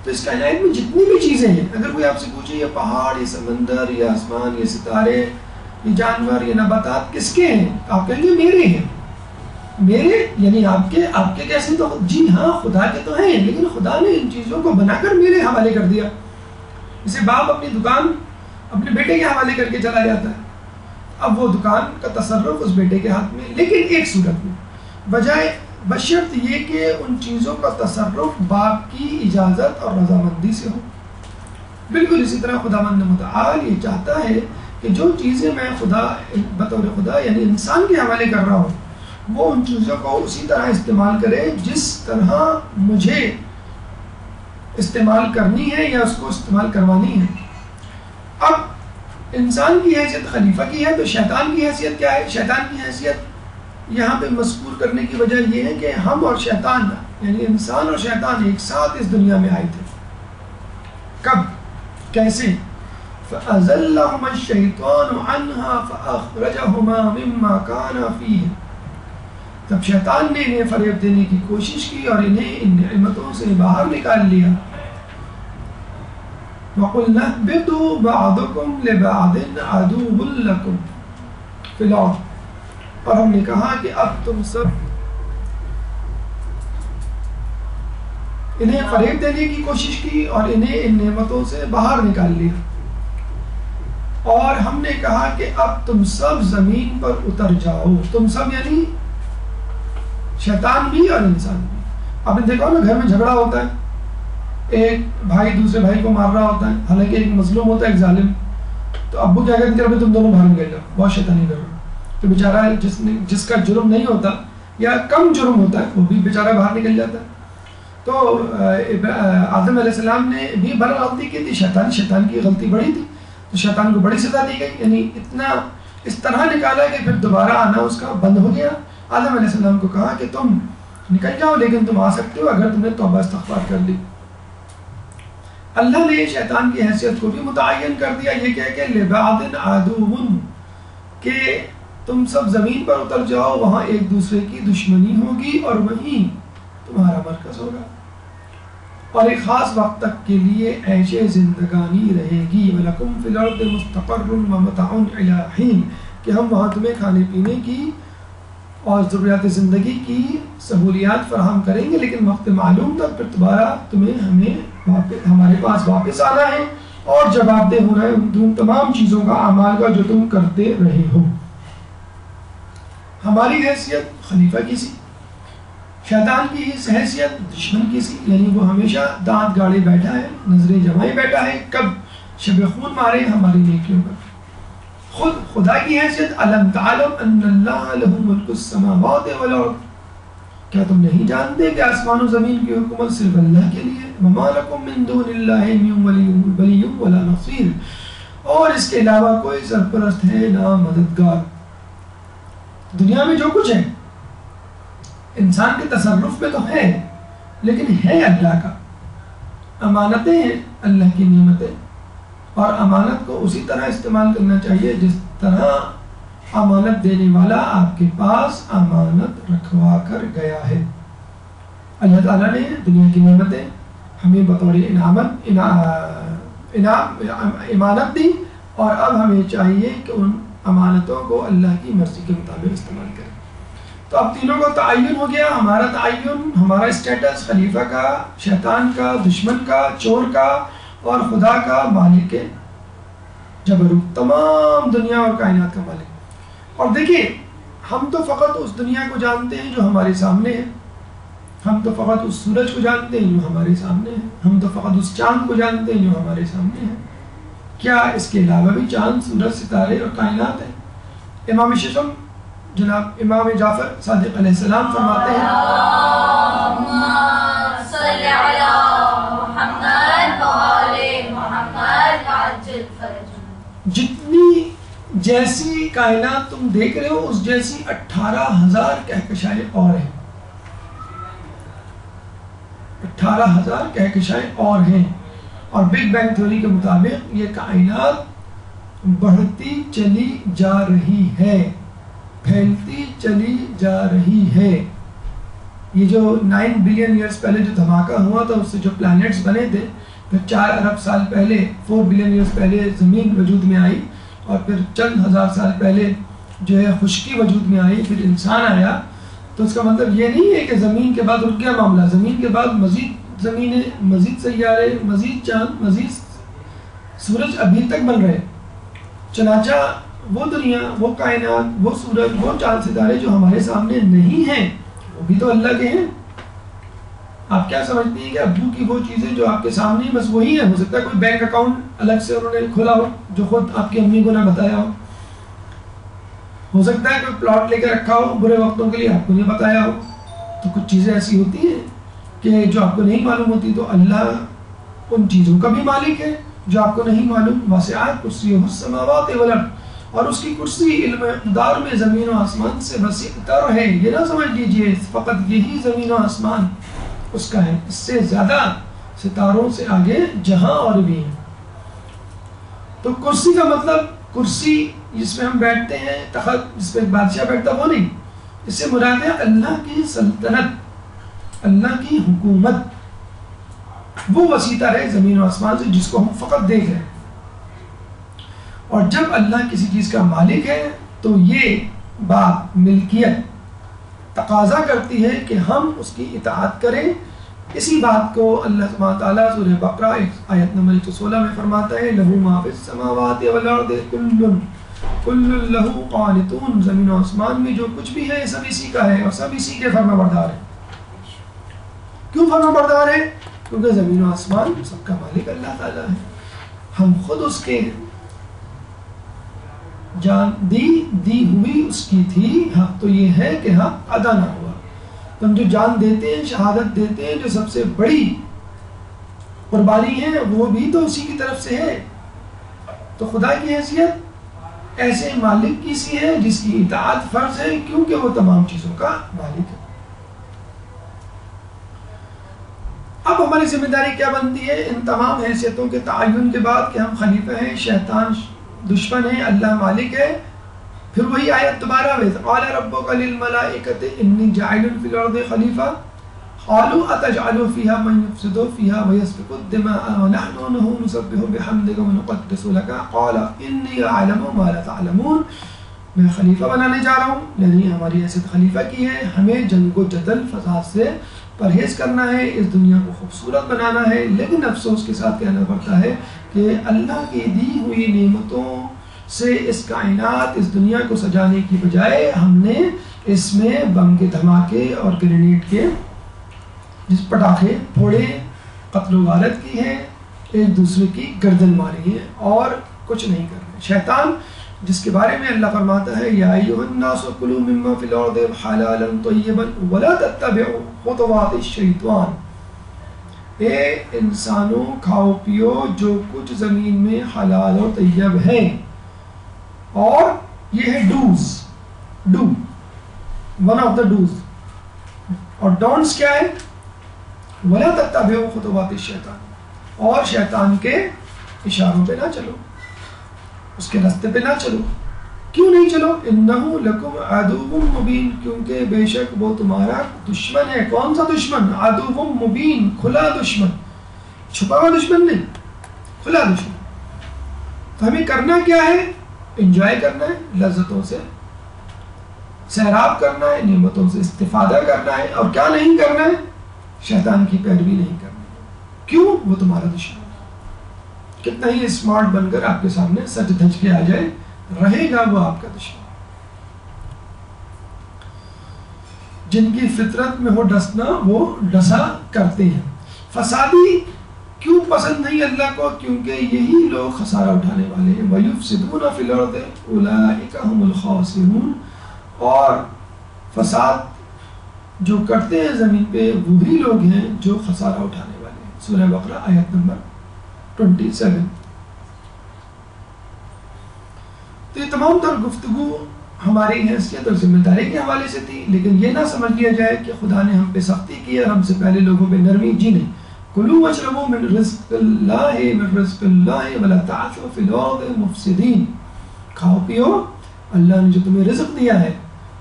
تو اس کائنات میں جتنی بھی چیزیں ہیں، اگر کوئی آپ سے پوچھے یہ پہاڑ، یہ سمندر، یہ آسمان، یہ ستارے، یہ جانور، یہ نباتات کس کے ہیں، تو آپ کہیں گے میرے ہیں۔ میرے یعنی آپ کے کیسے؟ تو جی ہاں خدا کے تو ہیں، لیکن خدا نے ان چیزوں کو بنا کر میرے حوالے کر دیا۔ جسے باپ اپنی دکان اپنے بیٹے کے حوالے کر کے چلا جاتا ہے، اب وہ دکان کا تصرف اس بیٹے کے ہاتھ میں، لیکن ایک صورت میں، بجائے بشرط یہ کہ ان چیزوں کا تصرف باپ کی اجازت اور رضامندی سے ہو۔ بالکل اسی طرح خداوند متعال یہ چاہتا ہے کہ جو چیزیں میں خدا بطور خدا یعنی انسان کے حوالے کر رہا ہوں، وہ ان چیزوں کو اسی طرح استعمال کرے جس طرح مجھے استعمال کرنی ہے یا اس کو استعمال کروانی ہے۔ اب انسان کی حیثیت خلیفہ کی ہے، تو شیطان کی حیثیت کیا ہے؟ شیطان کی حیثیت یہاں پہ مذکور کرنے کی وجہ یہ ہے کہ ہم اور شیطان یعنی انسان اور شیطان ایک ساتھ اس دنیا میں آئے تھے۔ کب؟ کیسے؟ فَأَزَلَّهُمَا الشَّيْطَانُ عَنْهَا فَأَخْرَجَهُمَا مِمَّا كَانَا فِيهِ، تب شیطان نے انہیں فریب دینے کی کوشش کی اور انہیں ان نعمتوں سے باہر نکال لیا۔ وَقُلْنَا اهْبِطُوا بَعْضُكُمْ لِبَعْضٍ عَدُوٌّ لَكُمْ فِي الْأَرْضِ، اور ہم نے کہا کہ اب تم سب انہیں فریب دینے کی کوشش کی اور انہیں ان نعمتوں سے باہر نکال لیا، اور ہم نے کہا کہ اب تم سب زمین پر اتر جاؤ۔ تم سب یعنی شیطان بھی اور انسان بھی۔ آپ نے دیکھا نا گھر میں جھگڑا ہوتا ہے، ایک بھائی دوسرے بھائی کو مار رہا ہوتا ہے، حالانکہ ایک مظلوم ہوتا ہے ایک ظالم، تو ابو کیا کہتے ہیں تم دونوں باہر نکل جاؤ، بہت شیطانی کر رہے ہو۔ تو بیچارہ جس کا جرم نہیں ہوتا یا کم جرم ہوتا ہے وہ بھی بیچارہ باہر نکل جاتا ہے۔ تو آدم علیہ السلام نے بھی بڑا غلطی کی تھی، شیطان کی غلطی بڑی تھی، تو شیطان کو بڑی سزا دی گئی، یعنی اتنا اس طرح نکالا کہ پھر دوبارہ آنا اس کا بند ہو گیا۔ آدم علیہ السلام کو کہا کہ تم نکل جاؤ، لیکن تم آ سکتے ہو اگر تم نے توبہ استغفار کر لی۔ اللہ نے شیطان کی حیثیت کو بھی متعین کر دیا، یہ کہہ کہ لبعض عدو، کہ تم سب زمین پر اتر جاؤ، وہاں ایک دوسرے کی دشمنی ہوگی اور وہیں تمہارا مرکز ہوگا، اور ایک خاص وقت تک کے لیے عیش زندگانی رہے گی۔ وَلَكُمْ فِي الْأَرْضِ مُسْتَقَرٌّ وَمَتَاعٌ إِلَىٰ حِينٍ، کہ ہم وہاں تمہیں کھانے پینے کی اور ضروریات زندگی کی سہولیات فراہم کریں گے، لیکن وقت معلوم تک پھر دوبارہ تمہیں ہمارے پاس واپس آنا ہے اور جواب دہ ہونا ہے ان تمام چیزوں کا، اعمال کا جو تم کرتے رہے ہو۔ ہماری حیثیت خلیفہ کی سی، شیطان کی حیثیت دشمن کی سی، یعنی وہ ہمیشہ دانت گاڑے بیٹھا ہے، نظریں جمائے بیٹھا ہے، کب شب خون مارے ہماری نیکیوں پر۔ خود خدا کی حیثیت الم تعلم ان اللہ لہ ملک السماوات والارض، کیا تم نہیں جانتے کہ آسمان و زمین کی حکومت صرف اللہ کے لیے؟ وما لکم من دون اللہ من ولی ولا نصیر، اور اس کے علاوہ کوئی سرپرست ہے نہ مددگار۔ دنیا میں جو کچھ ہے انسان کے تصرف میں تو ہے، لیکن ہے اللہ کا۔ امانتیں ہیں اللہ کی نعمتیں، اور امانت کو اسی طرح استعمال کرنا چاہیے جس طرح امانت دینے والا آپ کے پاس امانت رکھوا کر گیا ہے۔ اللہ تعالیٰ نے دنیا کی نعمتیں ہمیں بطور امانت دی، اور اب ہمیں چاہیے کہ ان امانتوں کو اللہ کی مرضی کے مطابق استعمال کریں۔ تو اب تینوں کا تعین ہو گیا، ہمارا تعین، ہمارا اسٹیٹس، خلیفہ کا، شیطان کا، دشمن کا، چور کا، اور خدا کا مالک جبروت، تمام دنیا اور کائنات کا مالک۔ اور دیکھیے، ہم تو فقط اس دنیا کو جانتے ہیں جو ہمارے سامنے ہے، ہم تو فقط اس سورج کو جانتے ہیں جو ہمارے سامنے ہے، ہم تو فقط اس چاند کو جانتے ہیں جو ہمارے سامنے ہے۔ کیا اس کے علاوہ بھی چاند، سورج، ستارے اور کائنات ہیں؟ امام ششم جناب امام جعفر صادق علیہ السلام فرماتے ہیں، جتنی جیسی کائنات تم دیکھ رہے ہو اس جیسی 18,000 کہکشائیں اور ہیں، 18,000 کہکشائیں اور ہیں۔ اور بگ بینگ تھیوری کے مطابق یہ کائنات بڑھتی چلی جا رہی ہے، پھیلتی چلی جا رہی ہے۔ یہ جو 9 بلین ایئرز پہلے جو دھماکہ ہوا تھا، اس سے جو پلانٹس بنے تھے، پھر 4 ارب سال پہلے 4 بلین ایئرز پہلے زمین وجود میں آئی، اور پھر چند ہزار سال پہلے جو ہے خشکی وجود میں آئی، پھر انسان آیا۔ تو اس کا مطلب یہ نہیں ہے کہ زمین کے بعد رک گیا معاملہ، زمین کے بعد مزید زمینیں، مزید سیارے، مزید چاند، مزید سورج ابھی تک بن رہے۔ چنانچہ وہ دنیا، وہ کائنات، وہ سورج، وہ چاند ستارے جو ہمارے سامنے نہیں ہیں، وہ بھی تو اللہ کے ہیں۔ آپ کیا سمجھتی ہیں کہ ابو کی وہ چیزیں جو آپ کے سامنے ہیں بس وہی ہیں؟ ہو سکتا ہے کوئی بینک اکاؤنٹ الگ سے انہوں نے کھولا ہو جو خود آپ کی امی کو نہ بتایا ہو سکتا ہے کوئی پلاٹ لے کے رکھا ہو برے وقتوں کے لیے، آپ کو نہیں بتایا ہو۔ تو کچھ چیزیں ایسی ہوتی ہیں کہ جو آپ کو نہیں معلوم ہوتی، تو اللہ ان چیزوں کا بھی مالک ہے جو آپ کو نہیں معلوم۔ وسعت کرسیہ السماوات والارض، اور اس کی کرسی علم اقتدار میں زمین و آسمان سے وسیع تر ہے۔ یہ نہ سمجھ لیجئے فقط یہی زمین و آسمان اس کا ہے، اس سے زیادہ ستاروں سے آگے جہاں اور بھی ہیں۔ تو کرسی کا مطلب کرسی جس میں ہم بیٹھتے ہیں، تخت جس پہ ایک بادشاہ بیٹھتا، وہ نہیں، اس سے مراد ہے اللہ کی سلطنت، اللہ کی حکومت، وہ وسیع تر ہے زمین و آسمان سے جس کو ہم فقط دیکھ رہے ہیں۔ اور جب اللہ کسی چیز کا مالک ہے تو یہ بات ملکیت تقاضا کرتی ہے کہ ہم اس کی اطاعت کریں۔ اسی بات کو اللہ سبحانہ تعالیٰ سورہ بقرہ آیت نمبر 116 میں فرماتا ہے، لَهُ مَا فِي السَّمَاوَاتِ وَالْأَرْضِ كُلٌّ لَهُ قَانِتُونَ، زمین و آسمان میں جو کچھ بھی ہے سب اسی کا ہے اور سب اسی کے فرما بردار ہیں۔ کیوں فرما بردار ہیں؟ کیونکہ زمین و آسمان سب کا مالک اللہ تعالیٰ ہے، ہم خود اس کے جان دی ہوئی اس کی تھی، حق تو یہ ہے کہ حق ادا نہ ہوا۔ تم جو جان دیتے ہیں، شہادت دیتے ہیں، جو سب سے بڑی قربانی ہے، وہ بھی تو اسی کی طرف سے ہے۔ تو خدا کی حیثیت ایسے مالک کی سی ہے جس کی اطاعت فرض ہے، کیونکہ وہ تمام چیزوں کا مالک ہے۔ اب اب ہماری ذمہ داری کیا بنتی ہے ان تمام حیثیتوں کے تعین کے بعد کہ ہم خلیفہ ہیں، شیطان دشمن ہے، اللہ مالک ہے. پھر وہی آیت دوبارہ وَإِذْ قَالَ رَبُّكَ لِلْمَلَائِكَةِ إِنِّي جَاعِلٌ فِي الْأَرْضِ خَلِيفَةً قَالُوا أَتَجْعَلُ فِيهَا مَن يُفْسِدُ فِيهَا وَيَسْفِكُ الدِّمَاءَ وَنَحْنُ نُسَبِّحُ بِحَمْدِكَ وَنُقَدِّسُ لَكَ قَالَ إِنِّي أَعْلَمُ مَا لَا تَعْلَمُونَ. میں خلیفہ بنانے جا رہا ہوں، یعنی ہماری حیثیت خلیفہ کی ہے. ہمیں جنگ و جدل فساد سے پرہیز کرنا ہے، اس دنیا کو خوبصورت بنانا ہے. لیکن افسوس کے ساتھ کہنا پڑتا ہے کہ اللہ کی دی ہوئی نعمتوں سے اس کائنات، اس دنیا کو سجانے کی بجائے ہم نے اس میں بم کے دھماکے اور گرینیڈ کے جس پٹاخے پھوڑے، قتل و غارت کی ہے، ایک دوسرے کی گردن ماری ہے اور کچھ نہیں کر رہے. شیطان جس کے بارے میں اللہ فرماتا ہے یا ایھا الناس کلوا مما فی الارض حلالا طیبا ولا تتبعوا خطوات الشیطان. اے انسانوں کھاؤ پیو جو کچھ زمین میں حلال اور طیب ہے، اور یہ ہے do's, do one of the do's, اور ڈونٹس کیا ہے؟ ولا تتبعوا خطوات الشیطان، اور شیطان کے اشاروں پہ نہ چلو، اس کے راستے پہ نہ چلو. کیوں نہیں چلو؟ انہ لکم عدو مبین، کیونکہ بے شک وہ تمہارا دشمن ہے. کون سا دشمن؟ عدو مبین، کھلا دشمن، چھپا ہوا دشمن نہیں، کھلا دشمن. تو ہمیں کرنا کیا ہے؟ انجوائے کرنا ہے، لذتوں سے سیراب کرنا ہے، نعمتوں سے استفادہ کرنا ہے، اور کیا نہیں کرنا ہے؟ شیطان کی پیروی نہیں کرنی. کیوں؟ وہ تمہارا دشمن. کتنا ہی اسمارٹ بن کر آپ کے سامنے سج دھج کے آ جائے، رہے گا وہ آپ کا دشمن. جن کی فطرت میں ہو ڈسنا وہ ڈسا کرتے ہیں. فسادی کیوں پسند نہیں اللہ کو؟ کیونکہ یہی لوگ خسارہ اٹھانے والے ہیں. وَيُفْسِدُونَ فِي الْأَرْضِ أُولَٰئِكَ هُمُ الْخَاسِرُونَ. اور فساد جو کرتے ہیں زمین پہ وہی لوگ ہیں جو خسارہ اٹھانے والے ہیں. سورہ بقرہ آیت نمبر 27. تو یہ تمام تر گفتگو ہماری حیثیت اور ذمہ داری کے حوالے سے تھی، لیکن یہ نہ سمجھ لیا جائے کہ خدا نے ہم پہ سختی کی اور ہم سے پہلے لوگوں پہ نرمی. جی نہیں. کلوا واشربوا من رزق اللہ ولا تعثوا فی الارض مفسدین. کھاؤ پیو، اللہ نے جو تمہیں رزق دیا ہے،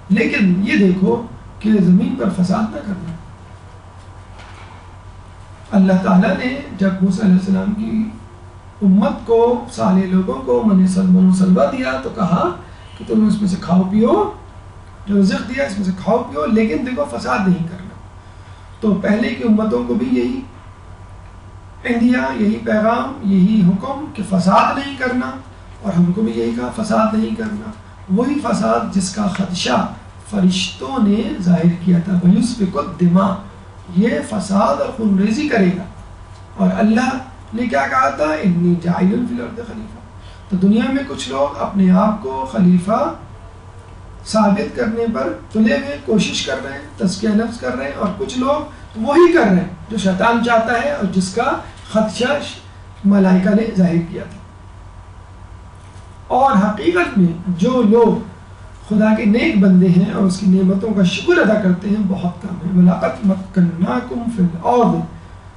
لیکن یہ دیکھو کہ زمین پر فساد نہ کرنا. اللہ تعالیٰ نے جب موسیٰ علیہ السلام کی امت کو، صالح لوگوں کو من و سلوہ دیا تو کہا کہ تم اس میں سے کھاؤ پیو، جو رزق دیا اس میں سے کھاؤ پیو، لیکن دیکھو فساد نہیں کرنا. تو پہلے کی امتوں کو بھی یہی دیا، یہی پیغام، یہی حکم کہ فساد نہیں کرنا، اور ہم کو بھی یہی کہا فساد نہیں کرنا. وہی فساد جس کا خدشہ فرشتوں نے ظاہر کیا تھا. وَيُسْفِكُ الدِّمَاءَ، یہ فساد اور خونریزی کرے گا. اور اللہ نے کیا کہا تھا؟ انی جاعل فی الارض خلیفہ. تو دنیا میں کچھ لوگ اپنے آپ کو خلیفہ ثابت کرنے پر تلے ہوئے کوشش کر رہے ہیں، تزکیہ نفس کر رہے ہیں، اور کچھ لوگ وہی کر رہے ہیں جو شیطان چاہتا ہے اور جس کا خدشہ ملائکہ نے ظاہر کیا تھا. اور حقیقت میں جو لوگ خدا کے نیک بندے ہیں اور اس کی نعمتوں کا شکر ادا کرتے ہیں بہت کم ہیں. وَلَقَدْ مَكَّنَّاكُمْ فِي الْأَرْضِ،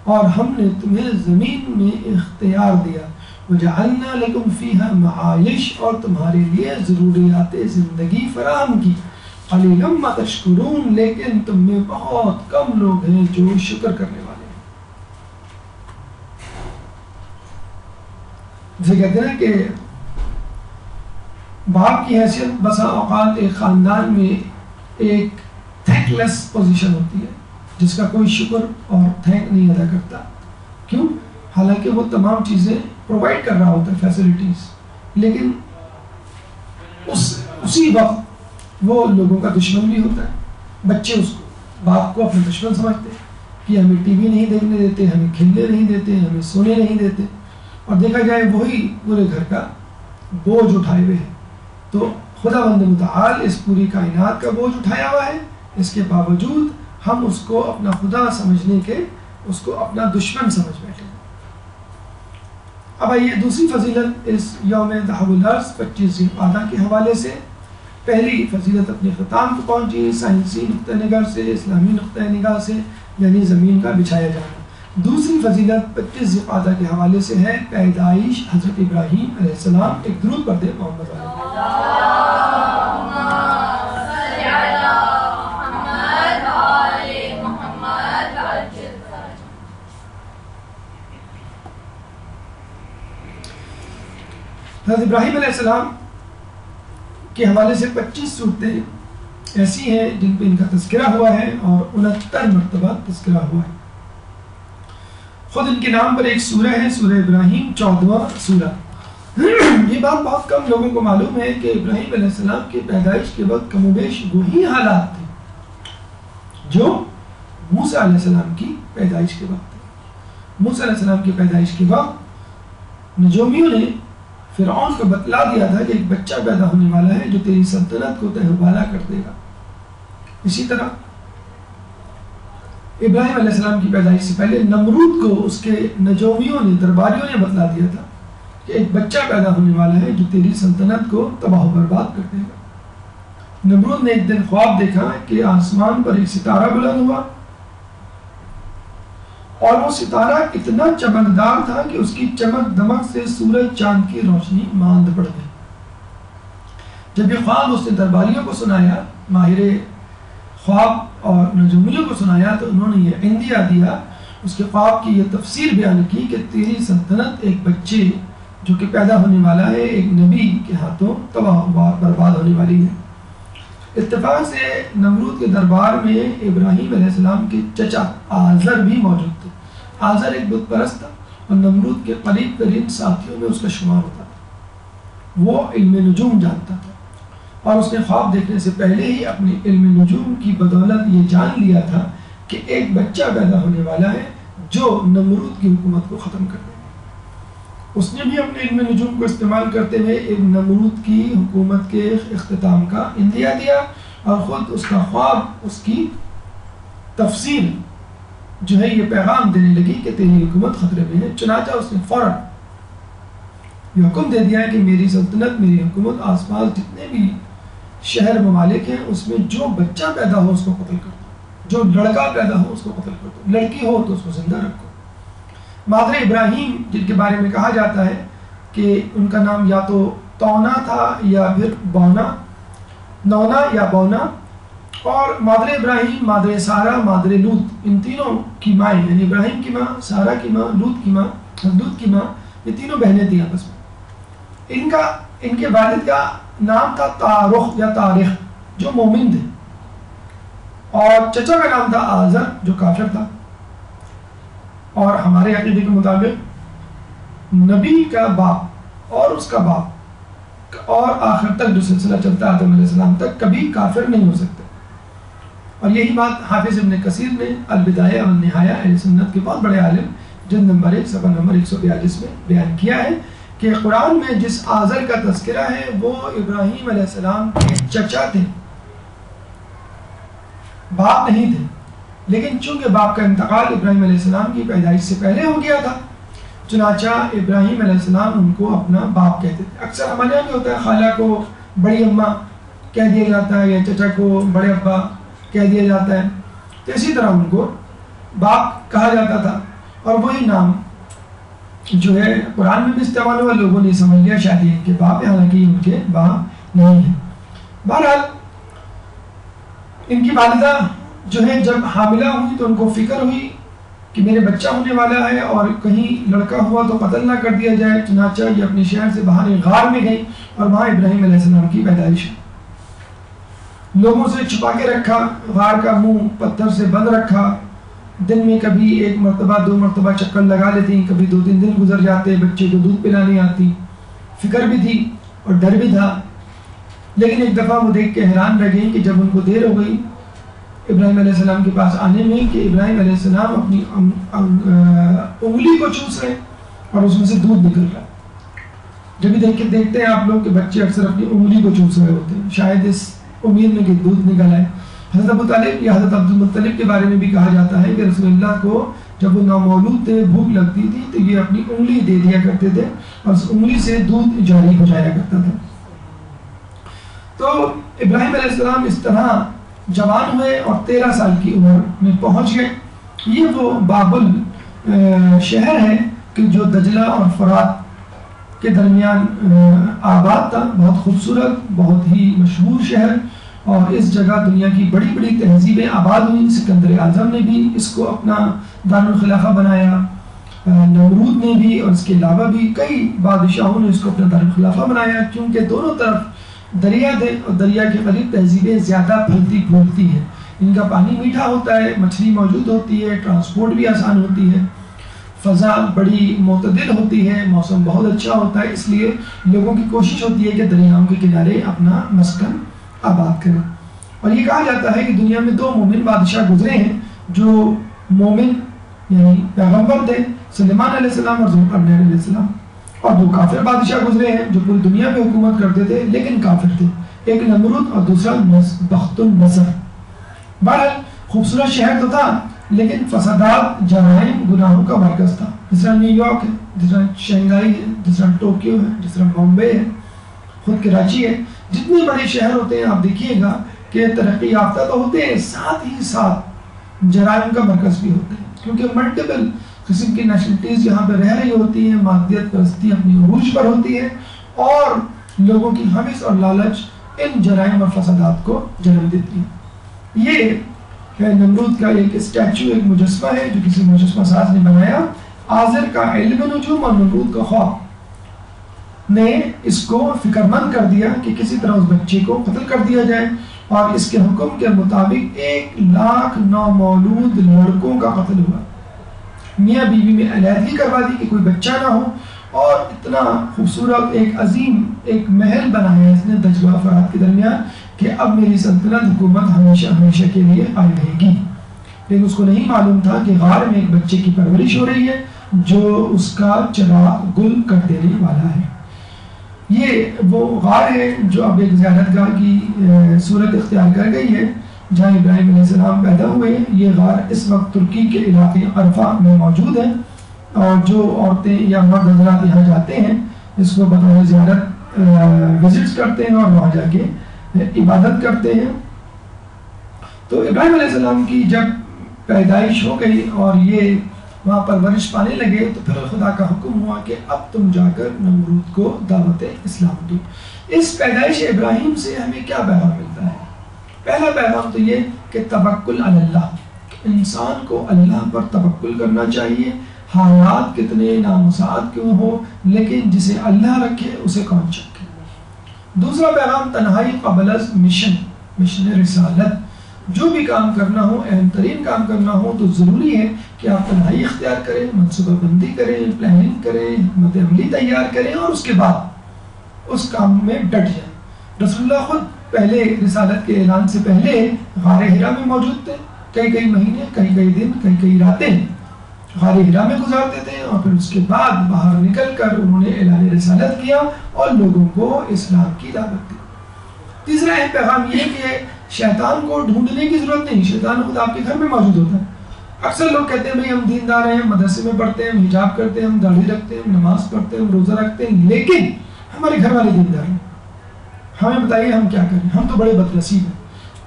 اور ہم نے تمہیں زمین میں اختیار دیا. وَجَعَلْنَا لَكُمْ فِيهَا مَعَائِشَ، اور تمہارے لیے ضروریات زندگی فراہم کی. قَلِيلًا مَا تَشْكُرُونَ، لیکن تم میں بہت کم لوگ ہیں جو شکر کرنے والے ہیں. جسے کہتے ہیں کہ باپ کی حیثیت بسا اوقات ایک خاندان میں ایک تھینک لیس پوزیشن ہوتی ہے، جس کا کوئی شکر اور تھینک نہیں ادا کرتا. کیوں؟ حالانکہ وہ تمام چیزیں پرووائڈ کر رہا ہوتا ہے، فیسلٹیز، لیکن اسی وقت وہ لوگوں کا دشمن بھی ہوتا ہے. بچے اس کو، باپ کو اپنا دشمن سمجھتے ہیں کہ ہمیں ٹی وی نہیں دیکھنے دیتے، ہمیں کھیلنے نہیں دیتے، ہمیں سونے نہیں دیتے. اور دیکھا جائے وہی پورے گھر کا بوجھ اٹھائے ہوئے ہیں. تو خدا بند متعال اس پوری کائنات کا بوجھ اٹھایا ہوا ہے، اس کے باوجود ہم اس کو اپنا خدا سمجھنے کے، اس کو اپنا دشمن سمجھ بیٹھے. اب آئیے دوسری فضیلت اس یوم ذهب الارض 25 ذی القعدہ کے حوالے سے. پہلی فضیلت اپنے اختتام کو پہنچی سائنسی نقطہ نگاہ سے، اسلامی نقطہ نگاہ سے، یعنی زمین کا بچھایا جانا. دوسری فضیلت 25 ذوالقعدہ کے حوالے سے ہے، پیدائش حضرت ابراہیم علیہ السلام. ایک درود پڑھ دیں محمد علیہ. حضرت ابراہیم علیہ السلام کے حوالے سے 25 صورتیں ایسی ہیں جن پہ ان کا تذکرہ ہوا ہے اور 69 مرتبہ تذکرہ ہوا ہے. خود ان کے نام پر ایک سورہ ہے، سورہ ابراہیم، 14واں سورہ. یہ بات بہت کم لوگوں کو معلوم ہے کہ ابراہیم علیہ السلام کی پیدائش کے وقت کم و بیش وہی حالات تھے جو موسیٰ علیہ السلام کی پیدائش کے وقت تھے. موسیٰ علیہ السلام کی پیدائش کے وقت نجومیوں نے فرعون کو بتلا دیا تھا کہ ایک بچہ پیدا ہونے والا ہے جو تیری سلطنت کو تہوبالا کر دے گا. اسی طرح ابراہیم علیہ السلام کی پیدائش سے پہلے نمرود کو اس کے نجومیوں نے، درباریوں نے بتلا دیا تھا کہ ایک بچہ پیدا ہونے والا ہے جو تیری سلطنت کو تباہ و برباد کر دے گا. نمرود نے ایک دن خواب دیکھا کہ آسمان پر ایک ستارہ بلند ہوا اور وہ ستارہ اتنا چمکدار تھا کہ اس کی چمک دمک سے سورج چاند کی روشنی ماند پڑ گئی. جب یہ خواب اس نے درباریوں کو سنایا، ماہر خواب اور نجومیوں کو سنایا، تو انہوں نے یہ عندیہ دیا، اس کے خواب کی یہ تفسیر بیان کی کہ تیری سلطنت ایک بچے جو کہ پیدا ہونے والا ہے، ایک نبی کے ہاتھوں تباہ و برباد ہونے والی ہے. اتفاق سے نمرود کے دربار میں ابراہیم علیہ السلام کے چچا آزر بھی موجود تھے. آزر ایک بت پرست تھا اور نمرود کے قریب ترین ساتھیوں میں اس کا شمار ہوتا تھا. وہ علم نجوم جانتا تھا اور اس نے خواب دیکھنے سے پہلے ہی اپنے علم نجوم کی بدولت یہ جان لیا تھا کہ ایک بچہ پیدا ہونے والا ہے جو نمرود کی حکومت کو ختم کر دے گا. اس نے بھی اپنے علم نجوم کو استعمال کرتے ہوئے ایک نمرود کی حکومت کے اختتام کا اندیہ دیا اور خود اس کا خواب، اس کی تفسیر جو ہے یہ پیغام دینے لگی کہ تیری حکومت خطرے میں ہے. چنانچہ اس نے فوراً یہ حکم دے دیا ہے کہ میری سلطنت، میری حکومت، آس پاس جتنے بھی شہر ممالک ہیں اس میں جو بچہ پیدا ہو اس کو قتل کر دو، جو لڑکا پیدا ہو اس کو قتل کر دو، لڑکی ہو تو اس کو زندہ رکھو. مادر ابراہیم جن کے بارے میں کہا جاتا ہے کہ ان کا نام یا تو تونا تھا یا پھر بونا، نونا یا بونا، اور مادر ابراہیم، مادر سارہ، مادر لوط، ان تینوں کی مائیں، یعنی ابراہیم کی ماں، سارہ کی ماں، لوط کی ماں، لوط کی ماں، یہ تینوں بہنیں تھیں آپس میں. ان کے والد کا نام تھا تارخ یا تاریخ جو مومن تھے، اور چچا کا نام تھا آزر جو کافر تھا. اور ہمارے عقیدے کے مطابق نبی کا باپ اور اس کا باپ اور آخر تک جو سلسلہ چلتا ہے آدم علیہ السلام تک کبھی کافر نہیں ہو سکتے. اور یہی بات حافظ ابن کثیر نے البدایہ والنہایہ اہل سنت کے بہت بڑے عالم جلد نمبر 1 صفحہ نمبر 142 میں بیان کیا ہے کہ قرآن میں جس آزر کا تذکرہ ہے وہ ابراہیم علیہ السلام کے چچا تھے، باپ نہیں تھے. لیکن چونکہ باپ کا انتقال ابراہیم علیہ السلام کی پیدائش سے پہلے ہو گیا تھا، چنانچہ ابراہیم علیہ السلام ان کو اپنا باپ کہتے تھے. اکثر ہمارے یہاں بھی ہوتا ہے خالہ کو بڑی اماں کہہ دیا جاتا ہے یا چچا کو بڑے ابا کہہ دیا جاتا ہے، تو اسی طرح ان کو باپ کہا جاتا تھا. اور وہی نام جو ہے قرآن میں بھی استعمال ہوا، لوگوں نے سمجھ لیا شاید ان کے باپ ہے، حالانکہ ان کے باپ نہیں ہیں. بہرحال ان کی والدہ جو ہے جب حاملہ ہوئی تو ان کو فکر ہوئی کہ میرے بچہ ہونے والا ہے اور کہیں لڑکا ہوا تو قتل نہ کر دیا جائے. چنانچہ یہ اپنے شہر سے باہر ایک غار میں گئی اور وہاں ابراہیم علیہ السلام کی پیدائش ہے. لوگوں سے چھپا کے رکھا، غار کا منہ پتھر سے بند رکھا. دن میں کبھی 1 مرتبہ 2 مرتبہ چکر لگا لیتی، کبھی 2-3 دن گزر جاتے، بچے کو دودھ پلانے آتی. فکر بھی تھی اور ڈر بھی تھا. لیکن ایک دفعہ وہ دیکھ کے حیران رہ گئی کہ جب ان کو دیر ہو گئی ابراہیم علیہ السلام کے پاس آنے میں کہ ابراہیم علیہ السلام اپنی انگلی کو چوس رہے اور اس میں سے دودھ نکل رہا. جب بھی دیکھتے ہیں آپ لوگ کہ بچے اکثر اپنی انگلی کو چوس رہے ہوتے ہیں، شاید اس امید میں کہ دودھ نکل آئے. حضرت ابو طالب یا حضرت عبد المطلب کے بارے میں بھی کہا جاتا ہے کہ رسول اللہ کو جب وہ نامولود تھے، بھوک لگتی تھی تو یہ اپنی انگلی دے دیا کرتے تھے اور اس انگلی سے دودھ جاری ہو جایا کرتا تھا. تو ابراہیم علیہ السلام اس طرح جوان ہوئے اور 13 سال کی عمر میں پہنچ گئے. یہ وہ بابل شہر ہے کہ جو دجلہ اور فرات کے درمیان آباد تھا، بہت خوبصورت، بہت ہی مشہور شہر، اور اس جگہ دنیا کی بڑی بڑی تہذیبیں آباد ہوئیں۔ سکندر اعظم نے بھی اس کو اپنا دارالخلافہ بنایا، نمرود نے بھی، اور اس کے علاوہ بھی کئی بادشاہوں نے اس کو اپنا دارالخلافہ بنایا، کیونکہ دونوں طرف دریا تھے اور دریا کے قریب تہذیبیں زیادہ پھلتی پھولتی ہیں، ان کا پانی میٹھا ہوتا ہے، مچھلی موجود ہوتی ہے، ٹرانسپورٹ بھی آسان ہوتی ہے، فضا بڑی معتدل ہوتی ہے، موسم بہت اچھا ہوتا ہے، اس لیے لوگوں کی کوشش ہوتی ہے کہ دریاؤں کے کنارے اپنا مسکن آباد کریں۔ اور یہ کہا جاتا ہے کہ دنیا میں 2 مومن بادشاہ گزرے ہیں جو مومن یعنی پیغمبر تھے، سلیمان علیہ السلام اور ذوالقرنین علیہ السلام، اور 2 کافر بادشاہ گزرے ہیں جو پوری دنیا پہ حکومت کرتے تھے لیکن کافر تھے، ایک نمرود اور دوسرا بخت النصر۔ بہرحال خوبصورت شہر تو تھا لیکن فسادات، جرائم، گناہوں کا مرکز تھا، جس طرح نیو یارک ہے، جس طرح شنگھائی ہے، جس طرح ٹوکیو ہے، جس طرح بامبے ہے، خود کراچی ہے۔ جتنے بڑے شہر ہوتے ہیں آپ دیکھیے گا کہ ترقی یافتہ تو ہوتے ہیں، ساتھ ہی ساتھ جرائم کا مرکز بھی ہوتے ہیں، کیونکہ ملٹیپل قسم کی نیشنلٹیز یہاں پہ رہ رہی ہوتی ہیں، مادیت پرستی اپنی عروج پر ہوتی ہے، اور لوگوں کی حوث اور لالچ ان جرائم اور فسادات کو جنم دیتی ہے۔ یہ ہے نمرود کا ایک اسٹیچو، ایک مجسمہ ہے جو کسی مجسمہ ساز نے بنایا۔ آذر کا علم نجوم اور نمرود کا خواب نے اس کو فکر مند کر دیا کہ کسی طرح اس بچے کو قتل کر دیا جائے، اور اس کے حکم کے مطابق 1,00,000 نومولود لڑکوں کا قتل ہوا۔ میاں بیوی میں علیحدگی کروا دی کہ کوئی بچہ نہ ہو، اور اتنا خوبصورت ایک عظیم ایک محل بنایا اس نے دجلہ و فرات کے درمیان کہ اب میری سلطنت حکومت ہمیشہ ہمیشہ کے لیے قائم رہے گی۔ لیکن اس کو نہیں معلوم تھا کہ غار میں ایک بچے کی پرورش ہو رہی ہے جو اس کا چراغ گل کر دینے والا ہے۔ یہ وہ غار ہے جو اب ایک زیارت گاہ کی صورت اختیار کر گئی ہے، جہاں ابراہیم علیہ السلام پیدا ہوئے۔ یہ غار اس وقت ترکی کے علاقے عرفہ میں موجود ہے، اور جو عورتیں یا مرد حضرات یہاں جاتے ہیں اس کو بطور زیارت وزٹس کرتے ہیں اور وہاں جا کے عبادت کرتے ہیں۔ تو ابراہیم علیہ السلام کی جب پیدائش ہو گئی اور یہ وہاں پرورش پانے لگے تو پھر خدا کا حکم ہوا کہ اب تم جا کر نمرود کو دعوت اسلام دو۔ اس پیدائش ابراہیم سے ہمیں کیا پیغام ملتا ہے؟ پہلا پیغام تو یہ کہ توکل علی اللہ، انسان کو اللہ پر توکل کرنا چاہیے، حالات کتنے نامساعد کیوں ہو، لیکن جسے اللہ رکھے اسے کون چکے۔ دوسرا پیغام تنہائی قبل از مشن رسالت، جو بھی کام کرنا ہو، اہم ترین کام کرنا ہو تو ضروری ہے کہ آپ تنہائی اختیار کریں، منصوبہ بندی کریں، پلاننگ کریں، حکمت عملی تیار کریں، اور اس کے بعد اس کام میں ڈٹ جائیں۔ رسول اللہ خود پہلے رسالت کے اعلان سے پہلے غار حرا میں موجود تھے، کئی مہینے، کئی دن، کئی راتیں غار حرا میں گزارتے تھے، اور پھر اس کے بعد باہر نکل کر انہوں نے اعلان رسالت کیا اور لوگوں کو اسلام کی دعوت دی۔ تیسرا اہم پیغام یہ کہ شیطان کو ڈھونڈنے کی ضرورت نہیں، شیطان خود آپ کے گھر میں موجود ہوتا ہے۔ اکثر لوگ کہتے ہیں بھئی ہم دیندار ہیں، مدرسے میں پڑھتے ہیں، ہم حجاب کرتے ہیں، ہم داڑھی رکھتے ہیں، ہم نماز پڑھتے ہیں، ہم روزہ رکھتے ہیں، لیکن ہمارے گھر والے دیندار ہیں، ہمیں بتائیے ہم کیا کریں، ہم تو بڑے بد نصیب ہیں۔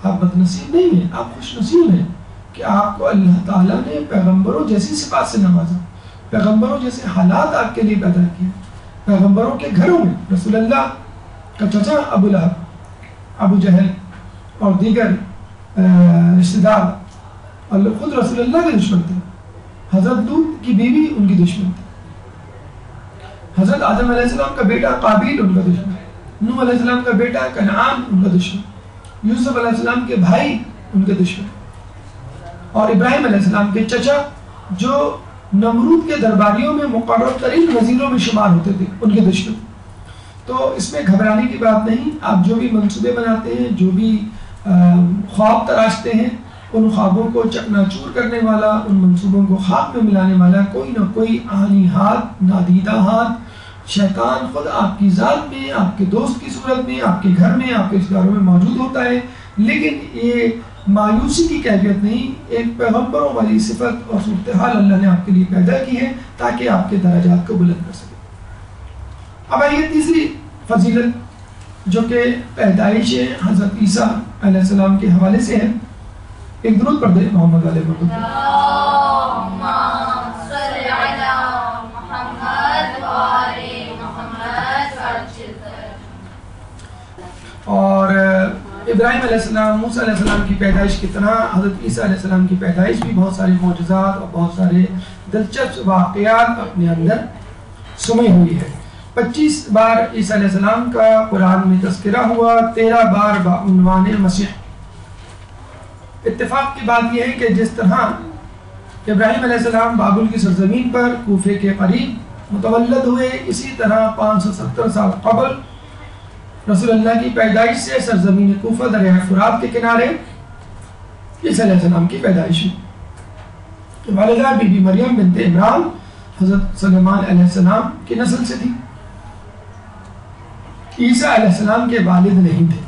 آپ بد نصیب نہیں ہیں، آپ خوش نصیب ہیں کہ آپ کو اللہ تعالیٰ نے پیغمبروں جیسی صفات سے نوازا، پیغمبروں جیسے حالات آپ کے لیے پیدا کیے، پیغمبروں کے گھروں میں رسول اللہ کا چچا ابو لہب، ابو جہل اور دیگر رشتہ دار اور خود رسول اللہ کے دشمن تھے، حضرت لوط کی بیوی ان کی دشمن تھی، حضرت آدم علیہ السلام کا بیٹا قابیل ان کا دشمن، نوح علیہ السلام کا بیٹا کنعان ان کا دشمن، یوسف علیہ السلام کے بھائی ان کے دشمن، اور ابراہیم علیہ السلام کے چچا جو نمرود کے درباریوں میں مقرر ترین وزیروں میں شمار ہوتے تھے ان کے دشمن۔ تو اس میں گھبرانے کی بات نہیں، آپ جو بھی منصوبے بناتے ہیں، جو بھی خواب تراشتے ہیں، ان خوابوں کو چکنا چور کرنے والا، ان منصوبوں کو خاک میں ملانے والا کوئی نہ کوئی آنی ہاتھ، نادیدہ ہاتھ، شیطان خود آپ کی ذات میں، آپ کے دوست کی صورت میں، آپ کے گھر میں، آپ کے رشتہ داروں میں موجود ہوتا ہے۔ لیکن یہ مایوسی کی کیفیت نہیں، ایک پیغمبروں والی صفت اور صورتحال اللہ نے آپ کے لیے پیدا کی ہے تاکہ آپ کے درجات کو بلند کر سکے۔ اب آئیے تیسری فضیلت جو کہ پیدائش حضرت عیسیٰ علیہ السلام کے حوالے سے ہے۔ ایک درود پڑھ دیں محمد علیہ وسلم۔ ابراہیم علیہ السلام، موسیٰ علیہ السلام کی پیدائش کی طرح حضرت عیسیٰ علیہ السلام کی پیدائش بھی بہت سارے معجزات اور بہت سارے دلچسپ واقعات اپنے اندر سمے ہوئی ہے۔ 25 بار عیسیٰ علیہ السلام کا قرآن میں تذکرہ ہوا، 13 بار بعنوان مسیح۔ اتفاق کی بات یہ ہے کہ جس طرح ابراہیم علیہ السلام بابل کی سرزمین پر کوفے کے قریب متولد ہوئے، اسی طرح 570 سال قبل رسول اللہ کی پیدائش سے سرزمین کوفہ دریائے فرات کے کنارے عیسیٰ علیہ السلام کی پیدائش ہوئی۔ والدہ بی بی مریم بنت عمران حضرت سلیمان علیہ السلام کی نسل سے تھی۔ عیسیٰ علیہ السلام کے والد نہیں تھے،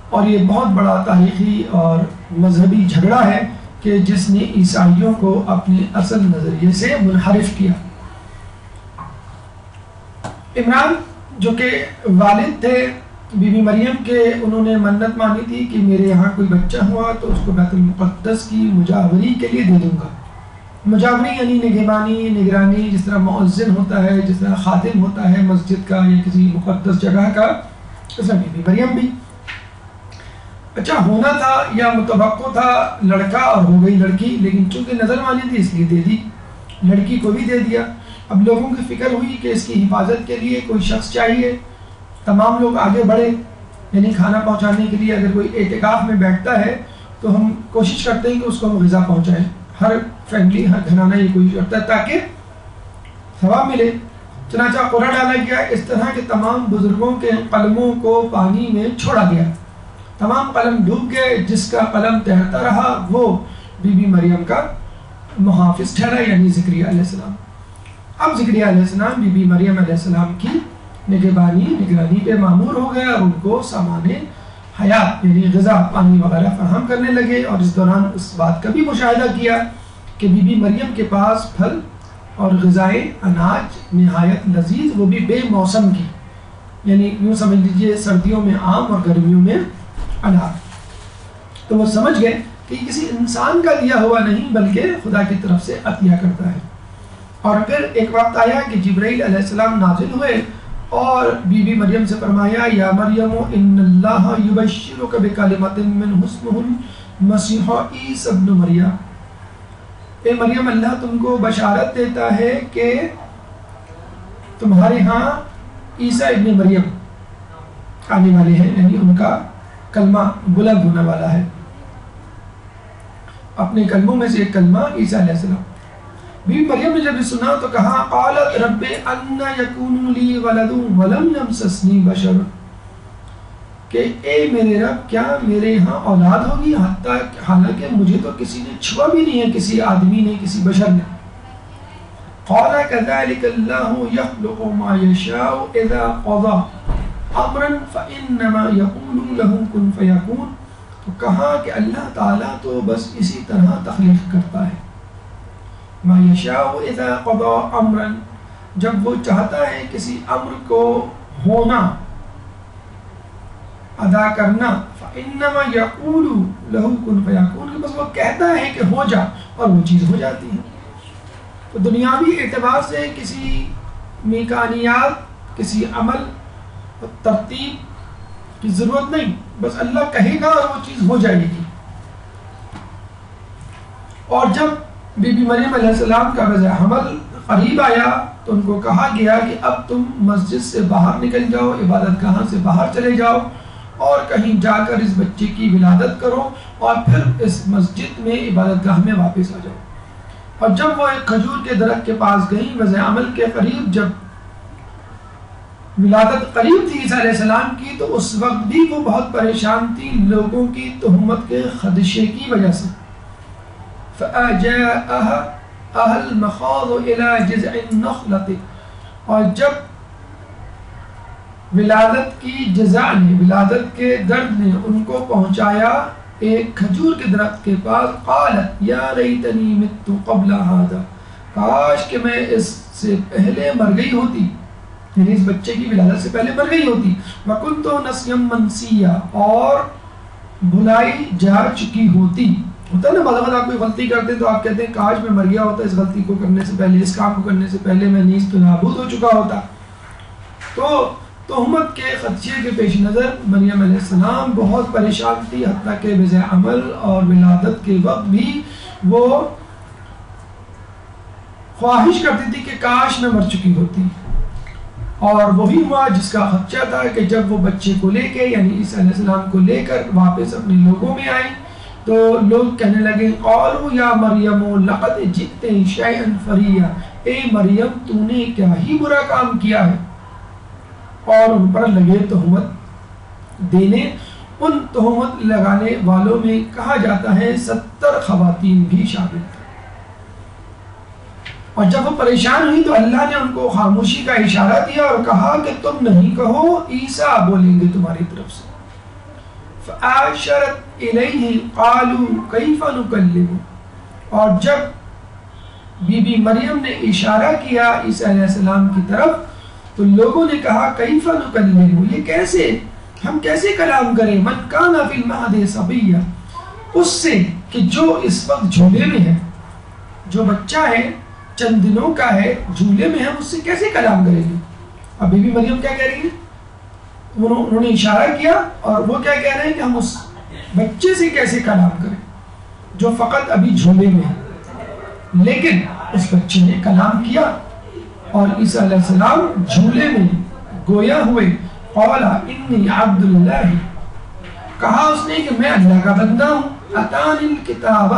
اور یہ بہت بڑا تاریخی اور مذہبی جھگڑا ہے کہ جس نے عیسائیوں کو اپنے اصل نظریے سے منحرف کیا۔ عمران جو کہ والد تھے بی بی مریم کے، انہوں نے منت مانی تھی کہ میرے یہاں کوئی بچہ ہوا تو اس کو بیت المقدس کی مجاوری کے لیے دے دوں گا۔ مجاوری یعنی نگہبانی، نگرانی، جس طرح مؤذن ہوتا ہے، جس طرح خادم ہوتا ہے مسجد کا یا کسی مقدس جگہ کا، اس میں بی بی مریم بھی۔ اچھا ہونا تھا یا متوقع تھا لڑکا اور ہو گئی لڑکی، لیکن چونکہ نظر مانی تھی اس لیے دے دی، لڑکی کو بھی دے دیا۔ اب لوگوں کی فکر ہوئی کہ اس کی حفاظت کے لیے کوئی شخص چاہیے، تمام لوگ آگے بڑھے، یعنی کھانا پہنچانے کے لیے اگر کوئی اعتکاف میں بیٹھتا ہے تو ہم کوشش کرتے ہیں کہ اس کو ہم غذا پہنچائیں، ہر فیملی، ہر گھرانہ یہ کوشش کرتا ہے تاکہ ثواب ملے۔ چنانچہ قرعہ ڈالا گیا، اس طرح کے تمام بزرگوں کے قلموں کو پانی میں چھوڑا گیا، تمام قلم ڈوب گئے، جس کا قلم تیرتا رہا وہ بی بی مریم کا محافظ ٹھہرا، یعنی زکریا علیہ السلام۔ اب زکریا علیہ السلام بی بی مریم علیہ السلام کی نگرانی پہ مامور ہو گیا، اور ان کو سامان حیات یعنی غذا، پانی وغیرہ فراہم کرنے لگے۔ اور اس دوران اس بات کا بھی مشاہدہ کیا کہ بی بی مریم کے پاس پھل اور غذائے اناج نہایت لذیذ، وہ بھی بے موسم کی، یعنی یوں سمجھ لیجئے سردیوں میں آم اور گرمیوں میں انار۔ تو وہ سمجھ گئے کہ کسی انسان کا دیا ہوا نہیں بلکہ خدا کی طرف سے عطیہ کرتا ہے۔ اور پھر ایک وقت آیا کہ جبرائیل علیہ السلام نازل ہوئے اور بی بی مریم سے فرمایا، یا مریم ان اللہ یبشرک بکلمۃ منہ اسمہ المسیح عیسی ابن مریم، اے مریم اللہ تم کو بشارت دیتا ہے کہ تمہارے ہاں عیسیٰ ابن مریم آنے والے ہیں، یعنی ان کا کلمہ بلند ہونے والا ہے۔ اپنے کلموں میں سے ایک کلمہ عیسیٰ علیہ السلام۔ بی بی مریم نے جب یہ سنا تو کہا، قالت رب انا یکون لی ولد ولم یمسسنی بشر، کہ اے میرے رب کیا میرے یہاں اولاد ہوگی، حالانکہ مجھے تو کسی نے چھوا بھی نہیں ہے، کسی آدمی نے، کسی بشر نے۔ قال کذلک اللہ یخلق ما یشاء اذا قضى امرا فانما یقول له کن فیکون، تو کہا کہ اللہ تعالیٰ تو بس اسی طرح تخلیق کرتا ہے۔ ما یشاء اذا قضى امرا، جب وہ چاہتا ہے کسی امر کو ہونا، ادا کرنا، فانما یقول له کن فیکون، کہ بس وہ کہتا ہے کہ ہو جا اور وہ چیز ہو جاتی ہے۔ تو دنیاوی اعتبار سے کسی میکانیات، کسی عمل ترتیب کی ضرورت نہیں، بس اللہ کہے گا اور وہ چیز ہو جائے گی۔ اور جب بی بی مریم علیہ السلام کا وضع حمل قریب آیا تو ان کو کہا گیا کہ اب تم مسجد سے باہر نکل جاؤ، عبادت گاہ سے باہر چلے جاؤ اور کہیں جا کر اس بچے کی ولادت کرو اور پھر اس مسجد میں عبادت گاہ میں واپس آ جاؤ۔ اور جب وہ ایک کھجور کے درخت کے پاس گئیں، وضع عمل کے قریب، جب ولادت قریب تھی عیسیٰ علیہ السلام کی، تو اس وقت بھی وہ بہت پریشان تھی لوگوں کی تہمت کے خدشے کی وجہ سے۔ فَأَجَاءَهَا أَهْلُ الْمَخَاضُ إِلَى جِذْعِ النَّخْلَةِ، اور جب ولادت کی جزع نے، ولادت کے درد نے ان کو پہنچایا ایک کھجور کے درخت کے پاس، قالت یا لیتنی مت قبل هذا، کاش کہ میں اس سے پہلے مر گئی ہوتی، یعنی اس بچے کی ولادت سے پہلے مر گئی ہوتی، وَكُنْتُ نَسْيًا مَنْسِيًّا، اور بھلائی جا چکی ہوتی۔ ہوتا ہے نا بعض اوقات آپ کوئی غلطی کرتے ہیں تو آپ کہتے ہیں کاش میں مر گیا ہوتا، اس غلطی کو کرنے سے پہلے، اس کام کو کرنے سے پہلے میں نیز تو نابود ہو چکا ہوتا۔ تہمت کے خدشے کے پیش نظر مریم علیہ السلام بہت پریشان تھی، حتیٰ کہ بذ عمل اور ولادت کے وقت بھی وہ خواہش کرتی تھی کہ کاش میں مر چکی ہوتی، اور وہی ہوا جس کا خدشہ تھا کہ جب وہ بچے کو لے کے یعنی عیسیٰ علیہ السلام کو لے کر واپس اپنے لوگوں میں آئی تو لوگ کہنے لگے قالوا یا مریم لقد جئت شیئا فریا، اے مریم تو نے کیا ہی برا کام کیا ہے، اور ان پر لگے تہمت دینے۔ ان تہمت لگانے والوں میں کہا جاتا ہے 70 خواتین بھی شامل تھیں، اور جب وہ پریشان ہوئی تو اللہ نے ان کو خاموشی کا اشارہ دیا اور کہا کہ تم نہیں کہو، عیسیٰ بولیں گے تمہاری طرف سے۔ فَأَشَرَتْ إِلَيْهِ قَالُوا كَيْفَ نُكَلِّمُ، اور جب بی بی مریم نے اشارہ کیا عیسیٰ علیہ السلام کی طرف تو لوگوں نے کہا کیف نکلم، یہ کیسے، ہم کیسے کلام کریں، من کان فی المہد صبیا، اس سے کہ جو اس وقت جھولے میں ہے، جو بچہ ہے چند دنوں کا ہے جھولے میں ہے، اس سے کیسے کلام کریں گے۔ اب بی بی مریم کیا کہہ رہی ہیں، انہوں نے اشارہ کیا اور وہ کیا کہہ رہے ہیں کہ ہم اس بچے سے کیسے کلام کریں جو فقط ابھی جھولے میں ہے، لیکن اس بچے نے کلام کیا اور عیسیٰ علیہ السلام جھولے میں گویا ہوئے۔ قال انی عبد اللہ، کہا اس نے کہ میں اللہ کا بندہ ہوں، اتانی الکتاب،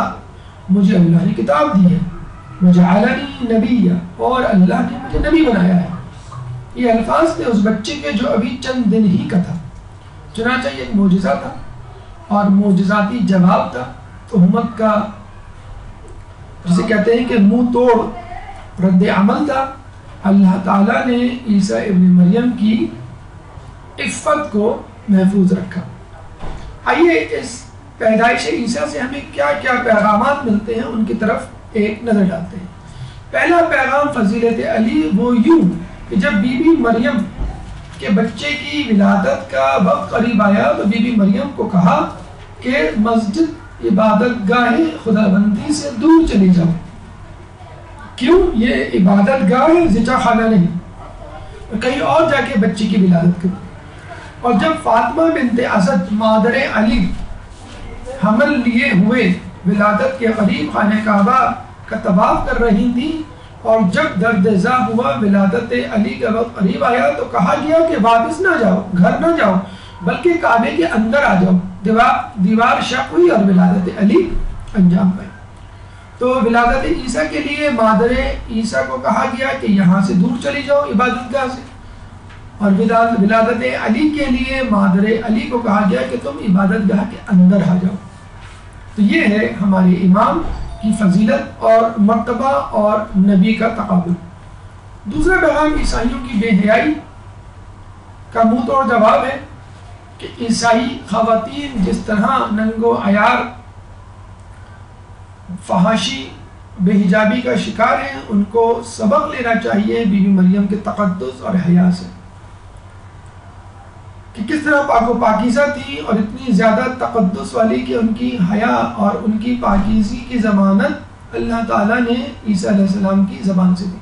مجھے اللہ نے کتاب دی ہے، وجعلنی نبیا، اور اللہ نے مجھے نبی بنایا ہے۔ یہ الفاظ تھے اس بچے کے جو ابھی چند دن ہی کا تھا، چنانچہ یہ ایک معجزہ تھا اور معجزاتی جواب تھا تہمت کا، جسے کہتے ہیں کہ منہ توڑ رد عمل تھا۔ اللہ تعالیٰ نے عیسیٰ ابن مریم کی عفت کو محفوظ رکھا۔ آئیے اس پیدائش عیسیٰ سے ہمیں کیا کیا پیغامات ملتے ہیں ان کی طرف ایک نظر ڈالتے ہیں۔ پہلا پیغام فضیلت علی وہ یوں کہ جب بی بی مریم کے بچے کی ولادت کا وقت قریب آیا تو بی بی مریم کو کہا کہ مسجد عبادت گاہ خدا بندی سے دور چلی جاؤ۔ کیوں؟ یہ عبادت گاہ ہے، زچا خانہ نہیں، کہیں اور جا کے بچے کی ولادت کرو۔ اور جب فاطمہ بنت اسد مادر علی حمل لیے ہوئے ولادت کے قریب خانہ کعبہ کا طواف کر رہی تھی، اور جب درد زا ہوا ولادت علی کا وقت قریب آیا تو کہا گیا کہ واپس نہ جاؤ، گھر نہ جاؤ، بلکہ کعبے کے اندر آ جاؤ۔ دیوار شق ہوئی اور ولادت علی انجام پائی۔ تو ولادت عیسیٰ کے لیے مادر عیسیٰ کو کہا گیا کہ یہاں سے دور چلی جاؤ عبادت گاہ سے، اور ولادت علی کے لیے مادر علی کو کہا گیا کہ تم عبادت گاہ کے اندر آ جاؤ۔ تو یہ ہے ہمارے امام کی فضیلت اور مرتبہ اور نبی کا تقابل۔ دوسرا پیغام عیسائیوں کی بے حیائی کا منہ توڑ جواب ہے کہ عیسائی خواتین جس طرح ننگ و عیار، فحاشی، بے حجابی کا شکار ہیں، ان کو سبق لینا چاہیے بی بی مریم کے تقدس اور حیا سے، کہ کس طرح پاک و پاکیزہ تھی اور اتنی زیادہ تقدس والی کہ ان کی حیا اور ان کی پاکیزگی کی ضمانت اللہ تعالیٰ نے عیسیٰ علیہ السلام کی زبان سے دی۔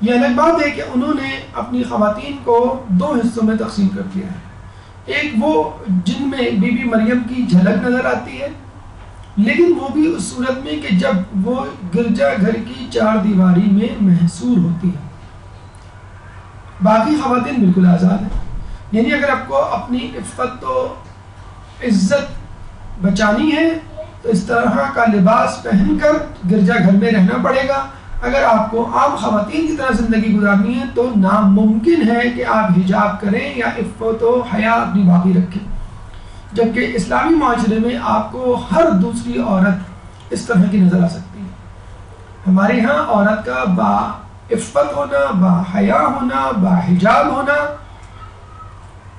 یہ الگ بات ہے کہ انہوں نے اپنی خواتین کو دو حصوں میں تقسیم کر دیا ہے، ایک وہ جن میں بی بی مریم کی جھلک نظر آتی ہے، لیکن وہ بھی اس صورت میں کہ جب وہ گرجا گھر کی چار دیواری میں محصور ہوتی ہے۔ باقی خواتین بالکل آزاد ہیں، یعنی اگر آپ کو اپنی عفت و عزت بچانی ہے تو اس طرح کا لباس پہن کر گرجا گھر میں رہنا پڑے گا۔ اگر آپ کو عام خواتین کی طرح زندگی گزارنی ہے تو ناممکن ہے کہ آپ حجاب کریں یا عفت و حیا اپنی باقی رکھیں، جبکہ اسلامی معاشرے میں آپ کو ہر دوسری عورت اس طرح کی نظر آ سکتی ہے۔ ہمارے ہاں عورت کا با عفت ہونا، با حیا ہونا، با حجاب ہونا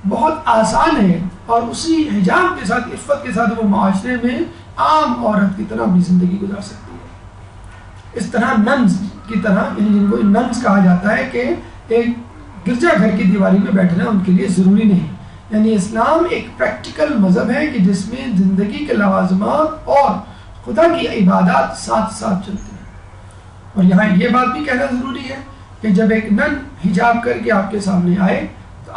بہت آسان ہے، اور اسی حجاب کے ساتھ، عفت کے ساتھ وہ معاشرے میں عام عورت کی طرح اپنی زندگی گزار سکتی ہے۔ اس طرح ننز کی طرح، یعنی جن کو ننز کہا جاتا ہے کہ ایک گرجا گھر کی دیواری میں بیٹھنا ان کے لیے ضروری نہیں۔ یعنی اسلام ایک پریکٹیکل مذہب ہے کہ جس میں زندگی کے لوازمات اور خدا کی عبادات ساتھ ساتھ چلتے ہیں۔ اور یہاں یہ بات بھی کہنا ضروری ہے کہ جب ایک نن حجاب کر کے آپ کے سامنے آئے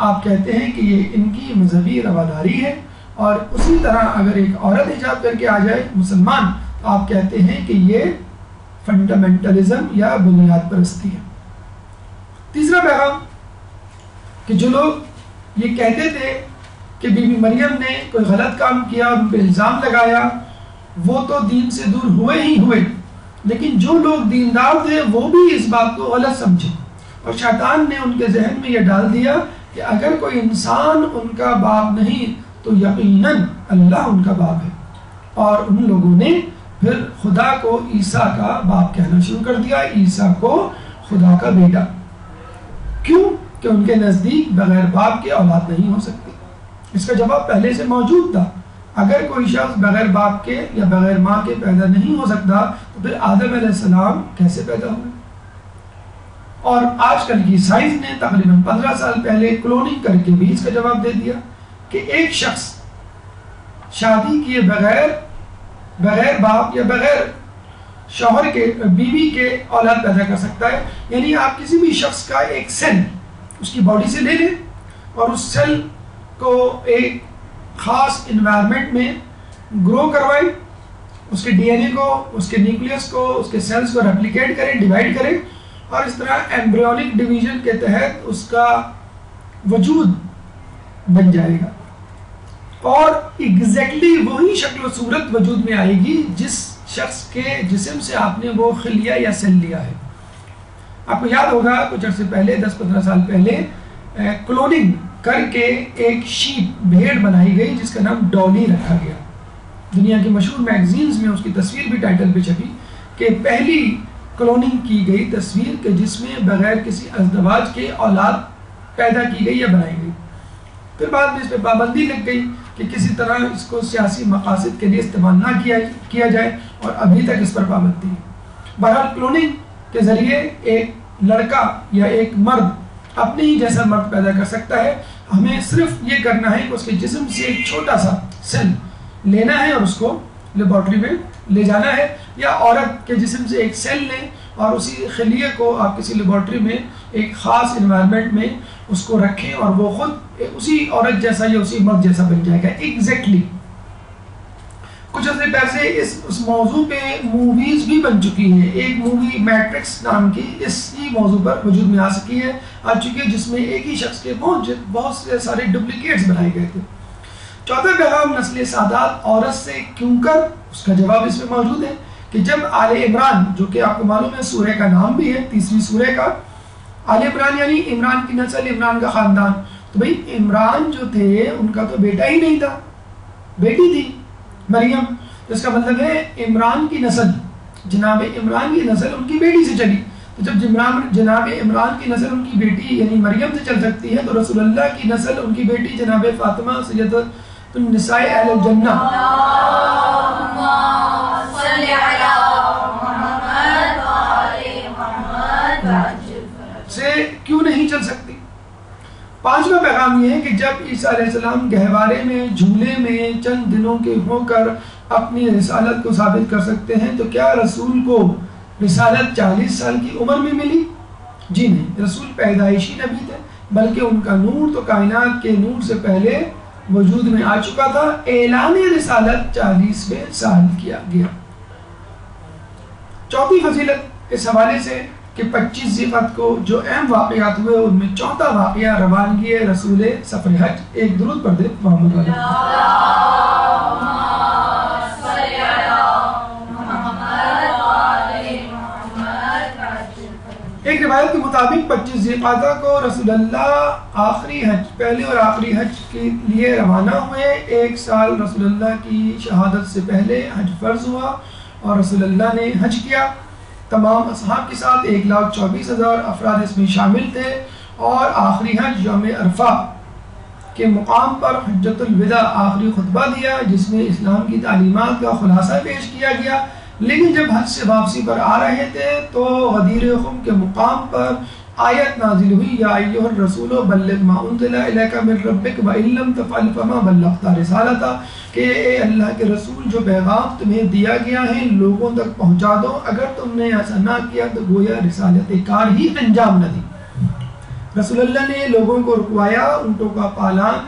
آپ کہتے ہیں کہ یہ ان کی مذہبی رواداری ہے، اور اسی طرح اگر ایک عورت حجاب کر کے آ جائے مسلمان تو آپ کہتے ہیں کہ یہ فنڈامنٹلزم یا بنیاد پرستی ہے۔ تیسرا پیغام کہ جو لوگ یہ کہتے تھے کہ بی بی مریم نے کوئی غلط کام کیا، ان پہ الزام لگایا، وہ تو دین سے دور ہوئے ہی ہوئے، لیکن جو لوگ دیندار تھے وہ بھی اس بات کو غلط سمجھے، اور شیطان نے ان کے ذہن میں یہ ڈال دیا کہ اگر کوئی انسان ان کا باپ نہیں تو یقیناً اللہ ان کا باپ ہے، اور ان لوگوں نے پھر خدا کو عیسیٰ کا باپ کہنا شروع کر دیا، عیسیٰ کو خدا کا بیٹا۔ کیوں؟ کہ ان کے نزدیک بغیر باپ کے اولاد نہیں ہو سکتی۔ اس کا جواب پہلے سے موجود تھا، اگر کوئی شخص بغیر باپ کے یا بغیر ماں کے پیدا نہیں ہو سکتا تو پھر آدم علیہ السلام کیسے پیدا ہوئے؟ اور آج کل کی سائنس نے تقریباً 15 سال پہلے کلوننگ کر کے بھی اس کا جواب دے دیا کہ ایک شخص شادی کیے بغیر باپ یا بغیر شوہر کے بیوی کے اولاد پیدا کر سکتا ہے۔ یعنی آپ کسی بھی شخص کا ایک سیل اس کی باڈی سے لے لیں اور اس سیل کو ایک خاص انوائرمنٹ میں گرو کروائیں، اس کے ڈی این اے کو، اس کے نیوکلیس کو، اس کے سیلز کو ریپلیکیٹ کریں، ڈیوائڈ کریں، اور اس طرح ایمبریونک ڈویژن کے تحت اس کا وجود بن جائے گا، اور ایگزیکٹلی وہی شکل و صورت وجود میں آئے گی جس شخص کے جسم سے آپ نے وہ خلیہ یا سیل لیا ہے۔ آپ کو یاد ہوگا کچھ عرصے پہلے 10-15 سال پہلے کلوننگ کر کے ایک شیپ بھیڑ بنائی گئی جس کا نام ڈالی رکھا گیا۔ دنیا کی مشہور میگزینز میں اس کی تصویر بھی ٹائٹل پہ چھپی کہ پہلی کلوننگ کی گئی تصویر کہ جس میں بغیر کسی ازدواج کے اولاد پیدا کی گئی یا بنائی گئی۔ پھر بعد میں اس پہ پابندی لگ گئی کہ کسی طرح اس کو سیاسی مقاصد کے لیے استعمال نہ کیا جائے، اور ابھی تک اس پر پابندی ہے۔ بہرحال کلوننگ کے ذریعے ایک لڑکا یا ایک مرد اپنے ہی جیسا مرد پیدا کر سکتا ہے۔ ہمیں صرف یہ کرنا ہے کہ اس کے جسم سے ایک چھوٹا سا سیل لینا ہے اور اس کو لیبارٹری میں لے جانا ہے، یا عورت کے جسم سے ایک سیل لیں اور اسی خلیے کو آپ کسی لیبارٹری میں ایک خاص انوائرمنٹ میں اس کو رکھیں اور وہ خود اسی عورت جیسا یا اسی مرد جیسا بن جائے گا ایگزیکٹلی۔ کچھ عرصے پہلے اس موضوع پہ موویز بھی بن چکی ہیں۔ ایک مووی میٹرکس نام کی اسی موضوع پر وجود میں آ چکی ہے جس میں ایک ہی شخص کے بہت سے سارے ڈپلیکیٹس بنائے گئے تھے۔ چوتھا پیغام نسل سادات عورت سے کیوں کر، اس کا جواب اس میں موجود ہے کہ جب آل عمران، جو کہ آپ کو معلوم ہے سورہ کا نام بھی ہے، تیسری سورہ کا، آل عمران یعنی عمران کی نسل، عمران کا خاندان، تو بھئی عمران جو تھے ان کا تو بیٹا ہی نہیں تھا، بیٹی تھی مریم، تو اس کا مطلب ہے عمران کی نسل، جناب عمران کی نسل ان کی بیٹی سے چلی، تو جب جناب عمران کی نسل ان کی بیٹی یعنی مریم سے چل سکتی ہے تو رسول اللہ کی نسل ان کی بیٹی جناب فاطمہ سیدۃ النساء اہل الجنہ سے کیوں نہیں چل سکتی؟ پانچواں پیغام یہ ہے کہ جب عیسیٰ علیہ السلام گہوارے میں جھولے میں چند دنوں کے ہو کر اپنی رسالت کو ثابت کر سکتے ہیں تو کیا رسول کو رسالت 40 سال کی عمر میں ملی؟ جی نہیں، رسول پیدائشی نبی تھے، بلکہ ان کا نور تو کائنات کے نور سے پہلے وجود میں آ چکا تھا۔ اعلان رسالت 40ویں سال کیا گیا۔ چوتھی فضیلت اس حوالے سے کہ 25 ذیقعد کو جو اہم واقعات ہوئے ان میں چوتھا واقعہ روانگی رسول سفر حج۔ ایک درود پڑھ دے محمد علیہ۔ ایک روایت کے مطابق 25 ذیقعدہ کو رسول اللہ آخری حج، پہلے اور آخری حج کے لیے روانہ ہوئے۔ ایک سال رسول اللہ کی شہادت سے پہلے حج فرض ہوا اور رسول اللہ نے حج کیا، تمام اصحاب کے ساتھ 1,24,000 افراد اس میں شامل تھے، اور آخری حج یوم عرفہ کے مقام پر حجۃ الوداع آخری خطبہ دیا جس میں اسلام کی تعلیمات کا خلاصہ پیش کیا گیا۔ لیکن جب حج سے واپسی پر آ رہے تھے تو غدیر خم کے مقام پر آیت نازل ہوئی، یا ایھا الرسول بلغ ما انزل الیک من ربک وان لم تفعل فما بلغت رسالتہ، کہ اے اللہ کے رسول جو پیغام تمہیں دیا گیا ہے لوگوں تک پہنچا دو، اگر تم نے ایسا نہ کیا تو گویا رسالت کار ہی انجام نہ دی۔ رسول اللہ نے لوگوں کو رکوایا، اونٹوں کا پالان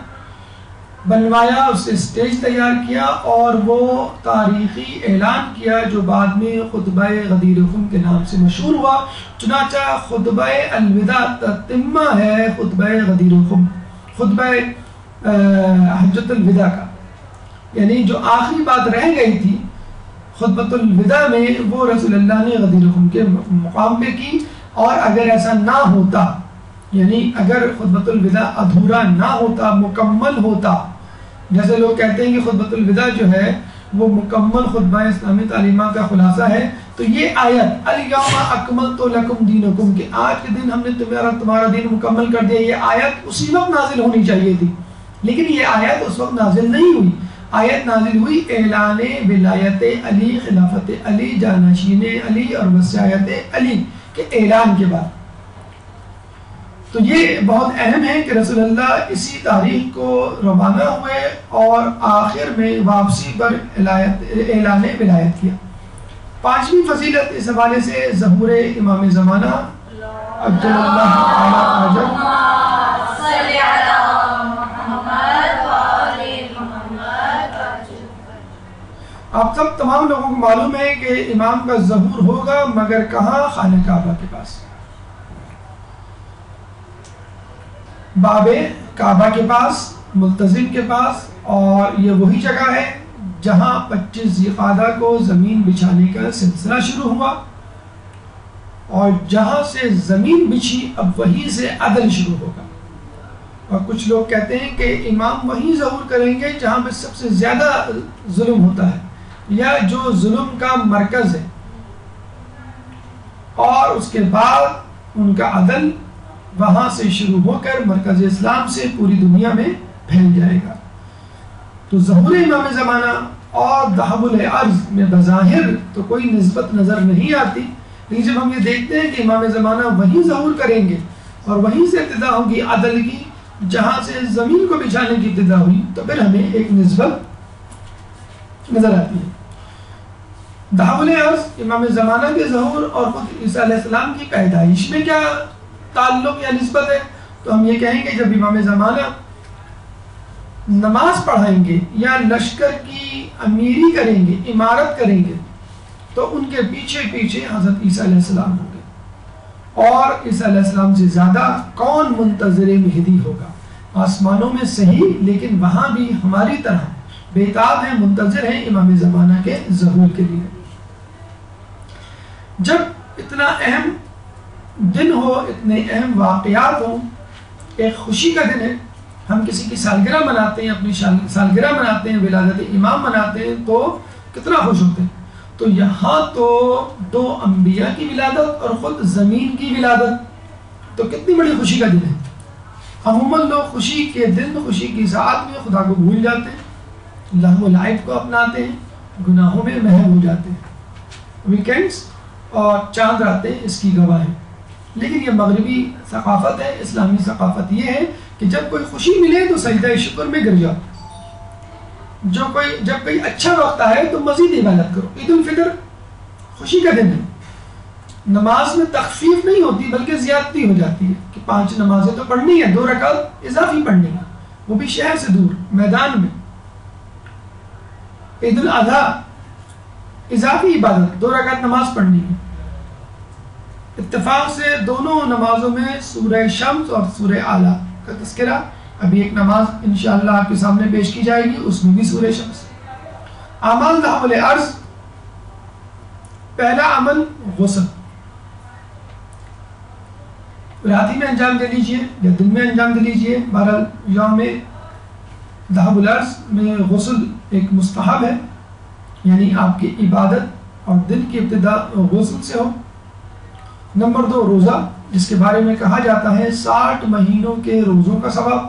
بنوایا، اس سے سٹیج تیار کیا اور وہ تاریخی اعلان کیا جو بعد میں خطبہ غدیر خم کے نام سے مشہور ہوا۔ چنانچہ خطبہ الوداع تتمہ ہے خطبہ غدیر خم، خطبہ حجۃ الوداع کا، یعنی جو آخری بات رہ گئی تھی خطبۃ الوداع میں وہ رسول اللہ نے غدیر خم کے مقام پہ کی۔ اور اگر ایسا نہ ہوتا، یعنی اگر خطبۃ الوداع ادھورا نہ ہوتا، مکمل ہوتا، جیسے لوگ کہتے ہیں کہ خطبۃ الوداع جو ہے وہ مکمل خطبہ اسلامی تعلیمات کا خلاصہ ہے، تو یہ آیت الیوم اکملت لکم دینکم کہ آج کے دن ہم نے تمہارا دین مکمل کر دیا، یہ آیت اسی وقت نازل ہونی چاہیے تھی، لیکن یہ آیت اس وقت نازل نہیں ہوئی۔ آیت نازل ہوئی اعلان ولایت علی، خلافت علی، جانشین علی اور وصایت علی کے اعلان کے بعد۔ تو یہ بہت اہم ہے کہ رسول اللہ اسی تاریخ کو روانہ ہوئے اور آخر میں واپسی پر اعلان ولایت کیا۔ پانچویں فضیلت اس حوالے سے ظہور امام زمانہ عبداللہ تعالی عجب آپ سب تمام لوگوں کو معلوم ہے کہ امام کا ظہور ہوگا، مگر کہاں؟ خانہ کعبہ کے پاس، باب کعبہ کے پاس، ملتزم کے پاس، اور یہ وہی جگہ ہے جہاں 25 ذی القعدہ کو زمین بچھانے کا سلسلہ شروع ہوا، اور جہاں سے زمین بچھی اب وہیں سے عدل شروع ہوگا۔ اور کچھ لوگ کہتے ہیں کہ امام وہیں ظہور کریں گے جہاں میں سب سے زیادہ ظلم ہوتا ہے یا جو ظلم کا مرکز ہے، اور اس کے بعد ان کا عدل وہاں سے شروع ہو کر مرکز اسلام سے پوری دنیا میں پھیل جائے گا۔ تو ظہور امام زمانہ اور ذهب الارض میں بظاہر تو کوئی نسبت نظر نہیں آتی، لیکن جب ہم یہ دیکھتے ہیں کہ امام زمانہ وہیں ظہور کریں گے اور وہیں سے ابتدا ہوگی عدل کی، جہاں سے زمین کو بچھانے کی ابتدا ہوئی، تو پھر ہمیں ایک نسبت نظر آتی ہے۔ ذهب الارض امام زمانہ کے ظہور اور خود عیسیٰ علیہ السلام کی پیدائش میں کیا تعلق یا نسبت ہے؟ تو ہم یہ کہیں گے جب امام زمانہ نماز پڑھائیں گے یا لشکر کی امیری کریں گے، امارت کریں گے، تو ان کے پیچھے پیچھے حضرت عیسیٰ علیہ السلام ہوں گے، اور عیسیٰ علیہ السلام سے زیادہ کون منتظر مہدی ہوگا؟ آسمانوں میں صحیح، لیکن وہاں بھی ہماری طرح بیتاب ہیں، منتظر ہیں امام زمانہ کے ظہور کے لیے۔ جب اتنا اہم دن ہو، اتنے اہم واقعات ہوں، ایک خوشی کا دن ہے، ہم کسی کی سالگرہ مناتے ہیں، اپنی سالگرہ مناتے ہیں، ولادت امام مناتے ہیں، تو کتنا خوش ہوتے ہیں۔ تو یہاں تو دو انبیاء کی ولادت اور خود زمین کی ولادت، تو کتنی بڑی خوشی کا دن ہے۔ عموماً لوگ خوشی کے دن، خوشی کی ساعت میں خدا کو بھول جاتے ہیں، لہو و لعب کو اپناتے ہیں، گناہوں میں محو ہو جاتے ہیں۔ ویکینڈز اور چاند راتیں اس کی گواہ ہیں، لیکن یہ مغربی ثقافت ہے۔ اسلامی ثقافت یہ ہے کہ جب کوئی خوشی ملے تو سجدہ شکر میں گر جاؤ، جب کوئی اچھا وقت آئے تو مزید عبادت کرو۔ عید الفطر خوشی کا دن ہے، نماز میں تخفیف نہیں ہوتی بلکہ زیادتی ہو جاتی ہے کہ 5 نمازیں تو پڑھنی ہے، 2 رکعت اضافی پڑھنی ہے، وہ بھی شہر سے دور میدان میں۔ عید الاضحیٰ اضافی عبادت، 2 رکعت نماز پڑھنی ہے۔ اتفاق سے دونوں نمازوں میں سورہ شمس اور سورہ اعلیٰ کا تذکرہ، ابھی ایک نماز انشاءاللہ آپ کے سامنے پیش کی جائے گی، اس میں بھی سورہ شمس۔ اعمال ذهب الارض، پہلا عمل غسل، رات ہی میں انجام دے لیجئے یا دن میں انجام دے لیجئے، بہرحال یوم ذهب الارض میں غسل ایک مستحب ہے، یعنی آپ کی عبادت اور دن کی ابتدا غسل سے ہو۔ نمبر 2 روزہ، جس کے بارے میں کہا جاتا ہے 60 مہینوں کے روزوں کا ثواب۔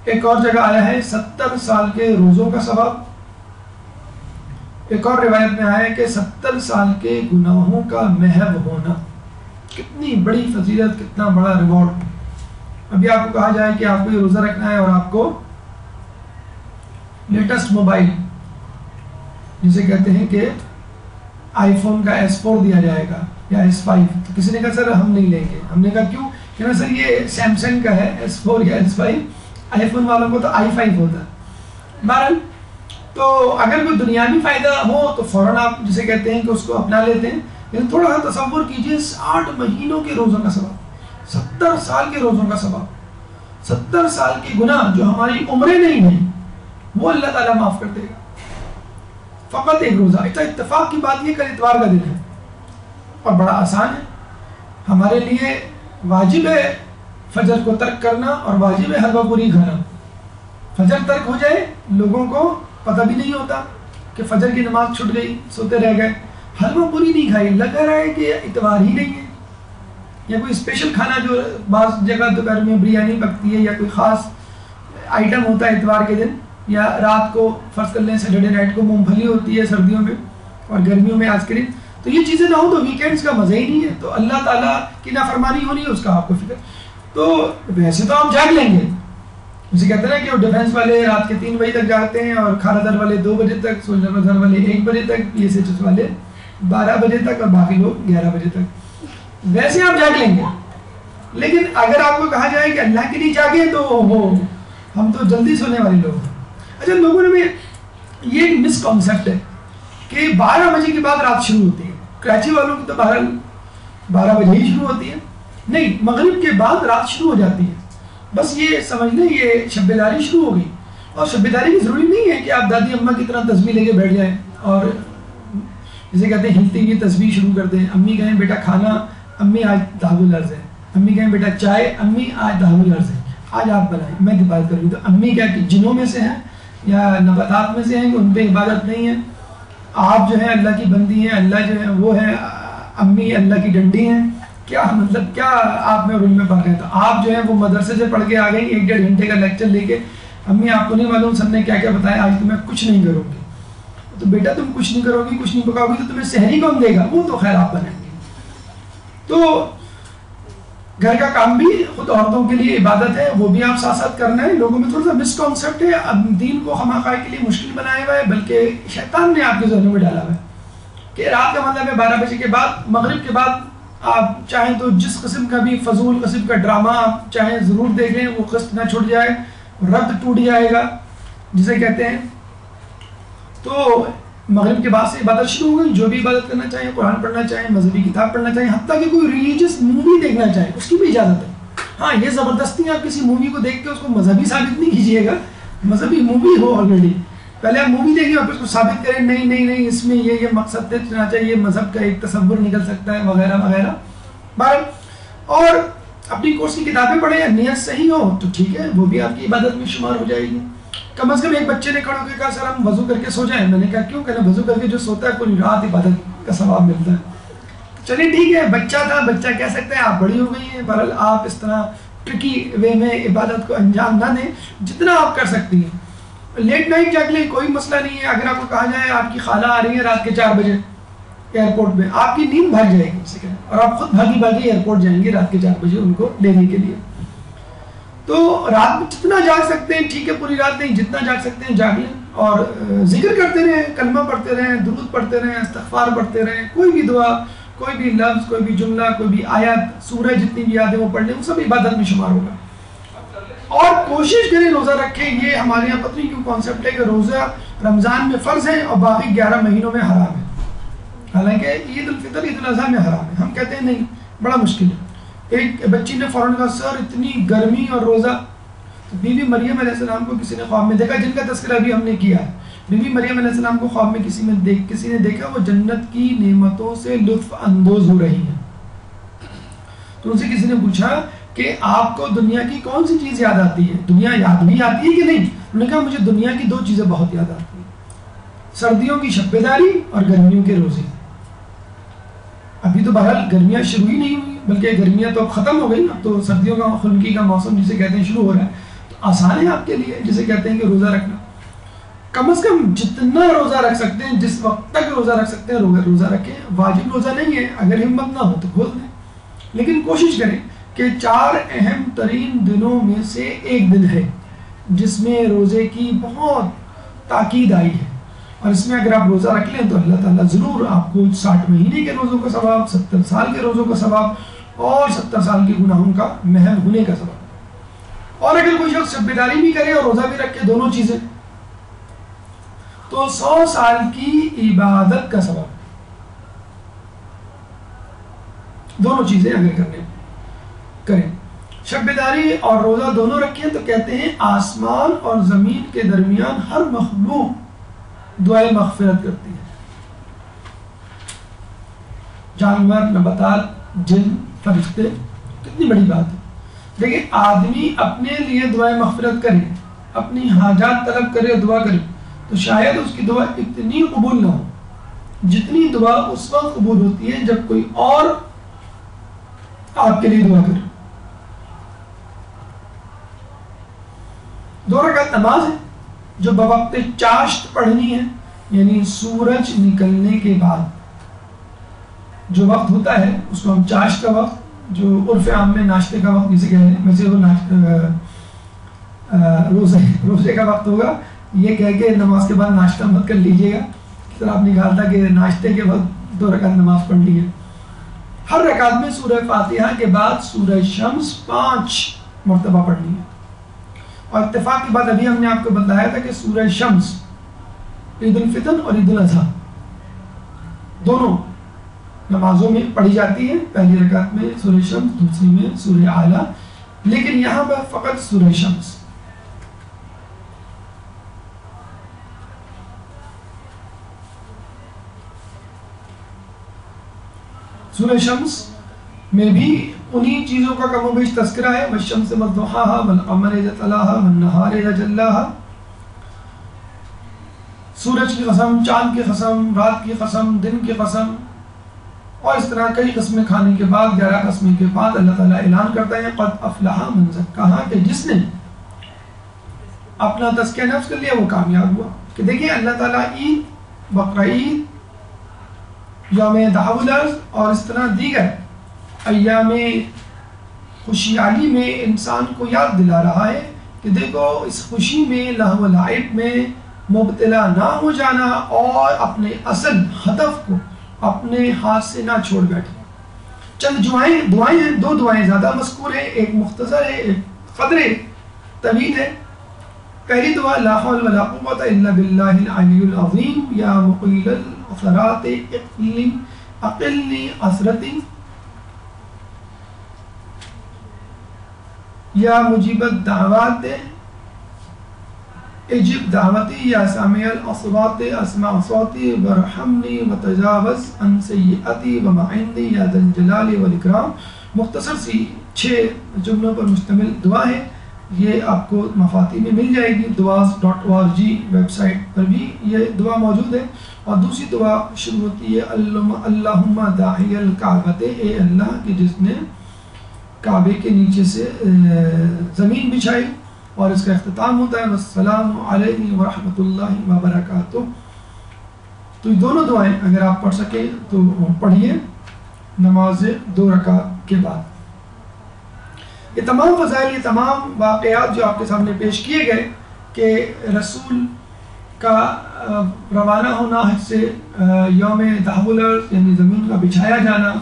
ایک اور جگہ آیا ہے 70 سال کے روزوں کا ثواب۔ ایک اور روایت میں آیا ہے کہ 70 سال کے گناہوں کا محو ہونا۔ کتنی بڑی فضیلت، کتنا بڑا ریوارڈ۔ ابھی آپ کو کہا جائے کہ آپ کو یہ روزہ رکھنا ہے اور آپ کو لیٹسٹ موبائل، جسے کہتے ہیں کہ آئی فون کا S4 دیا جائے گا، یا S5. تو کسی نے کہا سر ہم نہیں لیں گے. ہم نے کہا کیوں؟ کہ سر یہ سیمسنگ کا ہے S4 یا S5, آئی فون والوں کو تو i5 ہوتا ہے. بہرحال تو اگر کوئی دنیاوی فائدہ ہو تو فوراً آپ جسے کہتے ہیں کہ اس کو اپنا لیتے ہیں. لیکن تھوڑا سا تصور کیجئے 60 مہینوں کے روزوں کا ثواب, 70 سال کے روزوں کا ثواب, 70 سال کے گناہ جو ہماری عمریں نہیں ہیں وہ اللہ تعالیٰ معاف کر دے گا فقط ایک روزہ. اتفاق کی بات یہ کہ اتوار کا دن ہے اور بڑا آسان ہے. ہمارے لیے واجب ہے فجر کو ترک کرنا اور واجب ہے حلوہ پوری کھانا. فجر ترک ہو جائے لوگوں کو پتہ بھی نہیں ہوتا کہ فجر کی نماز چھوٹ گئی, سوتے رہ گئے. حلوہ پوری نہیں کھائی, لگا رہا ہے کہ اتوار ہی نہیں ہے, یا کوئی اسپیشل کھانا جو بعض جگہ دوپہر میں بریانی پکتی ہے یا کوئی خاص آئٹم ہوتا ہے اتوار کے دن, یا رات کو فرض کر لیں سیٹرڈے نائٹ کو مونگ پھلی ہوتی ہے سردیوں میں اور گرمیوں میں آئس کریم. تو یہ چیزیں نہ ہوں تو ویکینڈز کا مزہ ہی نہیں ہے. تو اللہ تعالیٰ کی نافرمانی ہونی ہے اس کا آپ کو فکر. تو ویسے تو ہم جاگ لیں گے, جسے کہتے ہیں کہ وہ ڈیفینس والے رات کے 3 بجے تک جاگتے ہیں اور کھانا دار والے 2 بجے تک, سولجر دار والے 1 بجے تک, پی ایس ایچ والے 12 بجے تک اور باقی لوگ 11 بجے تک. ویسے آپ جاگ لیں گے. لیکن اگر آپ کو کہا جائے کہ اللہ کے لیے جاگیں تو ہم تو جلدی سونے والے لوگ ہیں. اچھا, لوگوں نے یہ ایک مس کانسیپٹ ہے کہ 12 بجے کے بعد رات شروع ہوتی ہے. کراچی والوں کی تو بہرحال 12 بجے ہی شروع ہوتی ہے. نہیں, مغرب کے بعد رات شروع ہو جاتی ہے. بس یہ سمجھ لیں یہ شب بیداری شروع ہو گئی. اور شب بیداری کی ضروری نہیں ہے کہ آپ دادی اماں کی طرح تسبیح لے کے بیٹھ جائیں اور جسے کہتے ہیں ہلتی ہوئی تسبیح شروع کر دیں. امی کہیں بیٹا کھانا, امی آج دعوت العرض ہے. امی کہیں بیٹا چائے, امی آج دعوت العرض ہے, آج آپ بنائیں میں عبادت کروں. تو امی کیا کہ جنوں میں سے ہیں یا نباتات میں سے ہیں کہ ان پہ عبادت نہیں ہے. آپ جو ہیں اللہ کی بندی ہیں, اللہ جو ہے وہ ہے, امی اللہ کی ڈنڈی ہیں. کیا مطلب کیا آپ میں اور ان میں فرق ہے؟ تو آپ جو ہے وہ مدرسے سے پڑھ کے آ گئی 1-1.5 گھنٹے کا لیکچر لے کے, امی آپ کو نہیں معلوم سب نے کیا کیا بتایا, آج تو میں کچھ نہیں کروں گی. تو بیٹا تم کچھ نہیں کرو گی, کچھ نہیں پکاؤ گی تو تمہیں سحری کون دے گا؟ وہ تو خیر آپ بنائیں گے. تو گھر کا کام بھی خود عورتوں کے لیے عبادت ہے, وہ بھی آپ ساتھ ساتھ کرنا ہے. لوگوں میں تھوڑا سا مس کانسیپٹ ہے, اب دین کو خواہ کے لیے مشکل بنایا ہوا ہے, بلکہ شیطان نے آپ کے ذہنوں میں ڈالا ہوا ہے کہ رات کا مطلب ہے 12 بجے کے بعد, مغرب کے بعد آپ چاہیں تو جس قسم کا بھی فضول قسم کا ڈرامہ آپ چاہیں ضرور دیکھ لیں, وہ قسط نہ چھوٹ جائے, رد ٹوٹ جائے گا جسے کہتے ہیں. تو مغرب کے بعد سے عبادت شروع ہو گئی. جو بھی عبادت کرنا چاہیں, قرآن پڑھنا چاہیں, مذہبی کتاب پڑھنا چاہیں, حتیٰ کہ کوئی ریلیجس مووی دیکھنا چاہیں اس کی بھی اجازت ہے. ہاں, یہ زبردستی آپ کسی مووی کو دیکھ کے اس کو مذہبی ثابت نہیں کیجیے گا. مذہبی مووی ہو آلریڈی, پہلے آپ مووی دیکھیں اور اس کو ثابت کریں نہیں نہیں نہیں اس میں یہ مقصد ہے, چنانچہ یہ مذہب کا ایک تصور نکل سکتا ہے وغیرہ وغیرہ. بہرحال اور اپنی کورس کی کتابیں پڑھیں, نیت صحیح ہو تو ٹھیک ہے, وہ بھی آپ کی عبادت میں شمار ہو جائے گی. کم از کم ایک بچے نے کھڑا ہو کے کہا سر ہم وضو کر کے سو جائیں. میں نے کہا کیوں؟ کہنا وضو کر کے جو سوتا ہے پوری رات عبادت کا ثواب ملتا ہے. چلیے ٹھیک ہے, بچہ تھا, بچہ کہہ سکتے ہیں, آپ بڑی ہو گئی ہیں. بہرحال آپ اس طرح ٹرکی وے میں عبادت کو انجام نہ دیں, جتنا آپ کر سکتی ہیں. لیٹ نائٹ جاگ لیں, کوئی مسئلہ نہیں ہے. اگر آپ کو کہا جائے آپ کی خالہ آ رہی ہے رات کے 4 بجے ایئرپورٹ میں, آپ کی نیند بھاگ جائے گی اور آپ خود بھاگی بھاگی ایئرپورٹ جائیں گے رات کے 4 بجے ان کو لینے کے لیے. تو رات میں جتنا جاگ سکتے ہیں ٹھیک ہے, پوری رات نہیں, جتنا جاگ سکتے ہیں جاگ لیں. اور ذکر کرتے رہیں, کلمہ پڑھتے رہیں, درود پڑھتے رہیں, استغفار پڑھتے رہیں, کوئی بھی دعا, کوئی بھی لفظ, کوئی بھی جملہ, کوئی بھی آیت, سورہ جتنی بھی یاد ہے وہ پڑھ لیں, وہ سب عبادت میں شمار ہوگا. اور کوشش کریں روزہ رکھیں. یہ ہمارے یہاں پتہ نہیں کیوں کانسیپٹ ہے کہ روزہ رمضان میں فرض ہے اور باقی 11 مہینوں میں حرام ہے. حالانکہ عید الفطر عید الاضحیٰ میں حرام ہے. ہم کہتے ہیں نہیں, بڑا مشکل ہے. ایک بچی نے فوراً کہا سر اتنی گرمی اور روزہ. تو بی بی مریم علیہ السلام کو کسی نے خواب میں دیکھا, جن کا تذکرہ بھی ہم نے کیا ہے. بی بی مریم علیہ السلام کو خواب میں کسی نے دیکھا وہ جنت کی نعمتوں سے لطف اندوز ہو رہی ہیں. تو ان سے کسی نے پوچھا کہ آپ کو دنیا کی کون سی چیز یاد آتی ہے, دنیا یاد بھی آتی ہے کہ نہیں؟ انہوں نے کہا مجھے دنیا کی 2 چیزیں بہت یاد آتی ہیں, سردیوں کی شب بیداری اور گرمیوں کے روزے. ابھی تو بہرحال گرمیاں شروع ہی نہیں ہوئی, بلکہ گرمیاں تو اب ختم ہو گئی نا, تو سردیوں کا خنکی کا موسم جسے کہتے ہیں شروع ہو رہا ہے. تو آسان ہے آپ کے لیے جسے کہتے ہیں کہ روزہ رکھنا. کم از کم جتنا روزہ رکھ سکتے ہیں, جس وقت تک روزہ رکھ سکتے ہیں روزہ رکھیں. واجب روزہ نہیں ہے, اگر ہمت نہ ہو تو کھول دیں, لیکن کوشش کریں کہ 4 اہم ترین دنوں میں سے ایک دن ہے جس میں روزے کی بہت تاکید آئی ہے. اور اس میں اگر آپ روزہ رکھ لیں تو اللہ تعالیٰ ضرور آپ کو 60 مہینے کے روزوں کا ثواب، 70 سال کے روزوں کا ثواب اور 70 سال کے گناہوں کا محو ہونے کا ثواب۔ اور اگر کوئی شخص شب بیداری بھی کرے اور روزہ بھی رکھے، دونوں چیزیں، تو 100 سال کی عبادت کا ثواب۔ دونوں چیزیں اگر کریں، شب بیداری اور روزہ دونوں رکھیں تو کہتے ہیں آسمان اور زمین کے درمیان ہر مخلوق دعائے مغفرت کرتی ہے، جانور، نباتات، جن، فرشتے۔ کتنی بڑی بات ہے۔ دیکھیں آدمی اپنے لیے دعائے مغفرت کرے، اپنی حاجات طلب کرے، دعا کرے، تو شاید اس کی دعا اتنی قبول نہ ہو جتنی دعا اس وقت قبول ہوتی ہے جب کوئی اور آپ کے لیے دعا کرے۔ 2 رکعت نماز ہے جو بوقت چاشت پڑھنی ہے، یعنی سورج نکلنے کے بعد جو وقت ہوتا ہے اس کو ہم چاشت کا وقت، جو عرف عام میں ناشتے کا وقت جسے کہہ رہے ہیں، ویسے وہ روزے کا وقت ہوگا۔ یہ کہہ کے نماز کے بعد ناشتہ مت کر لیجئے گا، اس طرح آپ نے کہا تھا کہ ناشتے کے وقت 2 رکعت نماز پڑھنی ہے۔ ہر رکعت میں سورہ فاتحہ کے بعد سورہ شمس 5 مرتبہ پڑھنی ہے۔ اور اتفاق کی بات ابھی ہم نے آپ کو بتایا تھا کہ سورہ شمس عید الفطر اور عید الاضحیٰ دونوں نمازوں میں پڑھی جاتی ہے، پہلی رکعت میں سورہ شمس، دوسری میں سورہ اعلیٰ، لیکن یہاں پر فقط سورہ شمس۔ سورہ شمس میں بھی انہی چیزوں کا کم و بیش تذکرہ ہے، والشمس وضحاها والقمر اذا تلاها والنہار اذا جلاها، سورج کی قسم، چاند کی قسم، رات کی قسم، دن کی قسم، اور اس طرح کئی قسمیں کھانے کے بعد 11 قسمیں کے بعد اللہ تعالیٰ اعلان کرتا ہے قد افلح من زکاہا، کہ جس نے اپنا تزکیہ نفس کر لیا وہ کامیاب ہوا۔ کہ دیکھیں اللہ تعالیٰ عید، بقرعید، یوم دہو الارض اور اس طرح دیگر ایام خوشحالی میں انسان کو یاد دلا رہا ہے کہ دیکھو اس خوشی میں، لہو و لعب میں مبتلا نہ ہو جانا اور اپنے اصل ہدف کو اپنے ہاتھ سے نہ چھوڑ بیٹھے۔ چند دعائیں ہیں، 2 دعائیں زیادہ مذکور ہیں، ایک مختصر ہے، ایک قدرے طویل ہے۔ پہلی دعا لا حول ولا قوت الا باللہ العلی العظیم یا مقیل العثرات اقلنی عثرتی یا مجیب الدعوات اجب دعوتی یا سامع الاصوات اسمع صوتی ورحمنی وتجاوز عن سیئتی ومعندی یا ذا الجلال والاکرام۔ مختصر سی 6 جملوں پر مشتمل دعا ہے، یہ آپ کو مفاتی میں مل جائے گی، duas.org ویب سائٹ پر بھی یہ دعا موجود ہے۔ اور دوسری دعا شروع ہوتی ہے اللہم داعی الکعبۃ، اے اللہ کہ جس نے کعبے کے نیچے سے زمین بچھائی، اور اس کا اختتام ہوتا ہے والسلام علیکم ورحمۃ اللہ وبرکاتہ۔ تو یہ دونوں دعائیں اگر آپ پڑھ سکیں تو پڑھیے نماز 2 رکعت کے بعد۔ یہ تمام فضائل، یہ تمام واقعات جو آپ کے سامنے پیش کیے گئے کہ رسول کا روانہ ہونا حج سے، یوم دہو الارض یعنی زمین کا بچھایا جانا،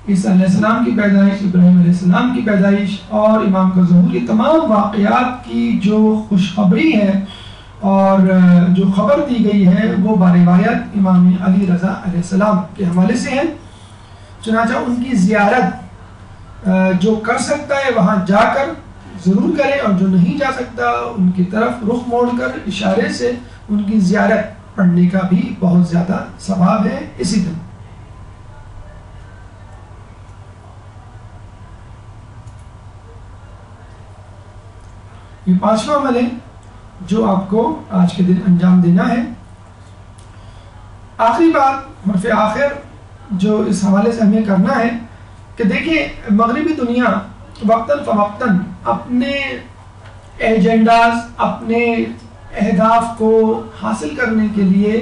عیسیٰ علیہ السلام کی پیدائش، ابراہیم علیہ السلام کی پیدائش اور امام کا ظہور، یہ تمام واقعات کی جو خوشخبری ہے اور جو خبر دی گئی ہے وہ بروایت امام علی رضا علیہ السلام کے حوالے سے ہے۔ چنانچہ ان کی زیارت جو کر سکتا ہے وہاں جا کر ضرور کرے، اور جو نہیں جا سکتا ان کی طرف رخ موڑ کر اشارے سے ان کی زیارت پڑھنے کا بھی بہت زیادہ ثواب ہے۔ اسی دن یہ 5واں عمل ہے جو آپ کو آج کے دن انجام دینا ہے۔ آخری بات، حرف آخر جو اس حوالے سے ہمیں کرنا ہے کہ دیکھیں مغربی دنیا وقتاً فوقتاً اپنے ایجنڈاز، اپنے اہداف کو حاصل کرنے کے لیے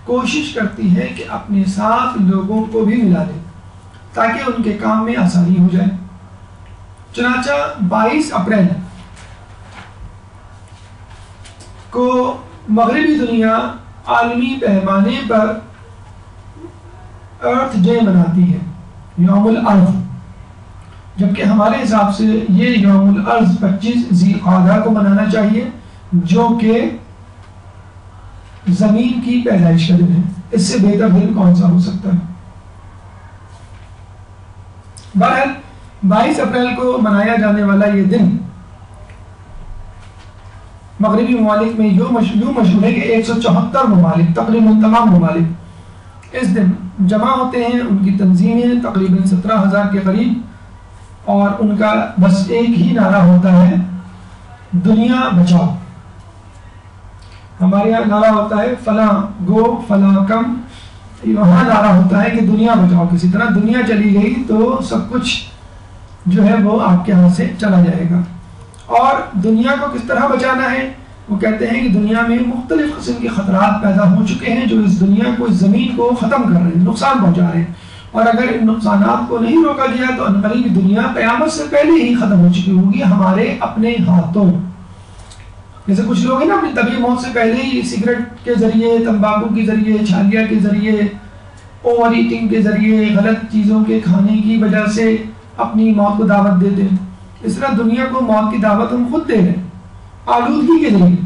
کوشش کرتی ہے کہ اپنے ساتھ لوگوں کو بھی ملا لے تاکہ ان کے کام میں آسانی ہو جائے۔ چنانچہ 22 اپریل کو مغربی دنیا عالمی پیمانے پر ارتھ ڈے مناتی ہے، یوم الارض، جبکہ ہمارے حساب سے یہ یوم الارض 25 ذی القعدہ کو منانا چاہیے، جو کہ زمین کی پیدائش کا دن ہے۔ اس سے بہتر دن کون سا ہو سکتا ہے؟ بہرحال 22 اپریل کو منایا جانے والا یہ دن مغربی ممالک میں یوں مشہور ہے کہ 174 ممالک، تقریباً تمام ممالک اس دن جمع ہوتے ہیں۔ ان کی تنظیمیں تقریباً 17,000 کے قریب، اور ان کا بس ایک ہی نعرہ ہوتا ہے، دنیا بچاؤ۔ ہمارے یہاں نعرہ ہوتا ہے فلاں گو فلاں کم، وہاں نعرہ ہوتا ہے کہ دنیا بچاؤ۔ کسی طرح دنیا چلی گئی تو سب کچھ جو ہے وہ آپ کے ہاتھ سے چلا جائے گا۔ اور دنیا کو کس طرح بچانا ہے؟ وہ کہتے ہیں کہ دنیا میں مختلف قسم کے خطرات پیدا ہو چکے ہیں جو اس دنیا کو، اس زمین کو ختم کر رہے ہیں، نقصان پہنچا رہے ہیں، اور اگر ان نقصانات کو نہیں روکا گیا تو عنقریب دنیا قیامت سے پہلے ہی ختم ہو چکی ہوگی ہمارے اپنے ہاتھوں۔ جیسے کچھ لوگ ہیں نا اپنی طبی موت سے پہلے ہی سگریٹ کے ذریعے، تمباکو کے ذریعے، چھالیا کے ذریعے، اوور ایٹنگ کے ذریعے، غلط چیزوں کے کھانے کی وجہ سے اپنی موت کو دعوت دیتے ہیں۔ اس طرح دنیا کو موت کی دعوت ہم خود دے رہے ہیں آلودگی کے ذریعے۔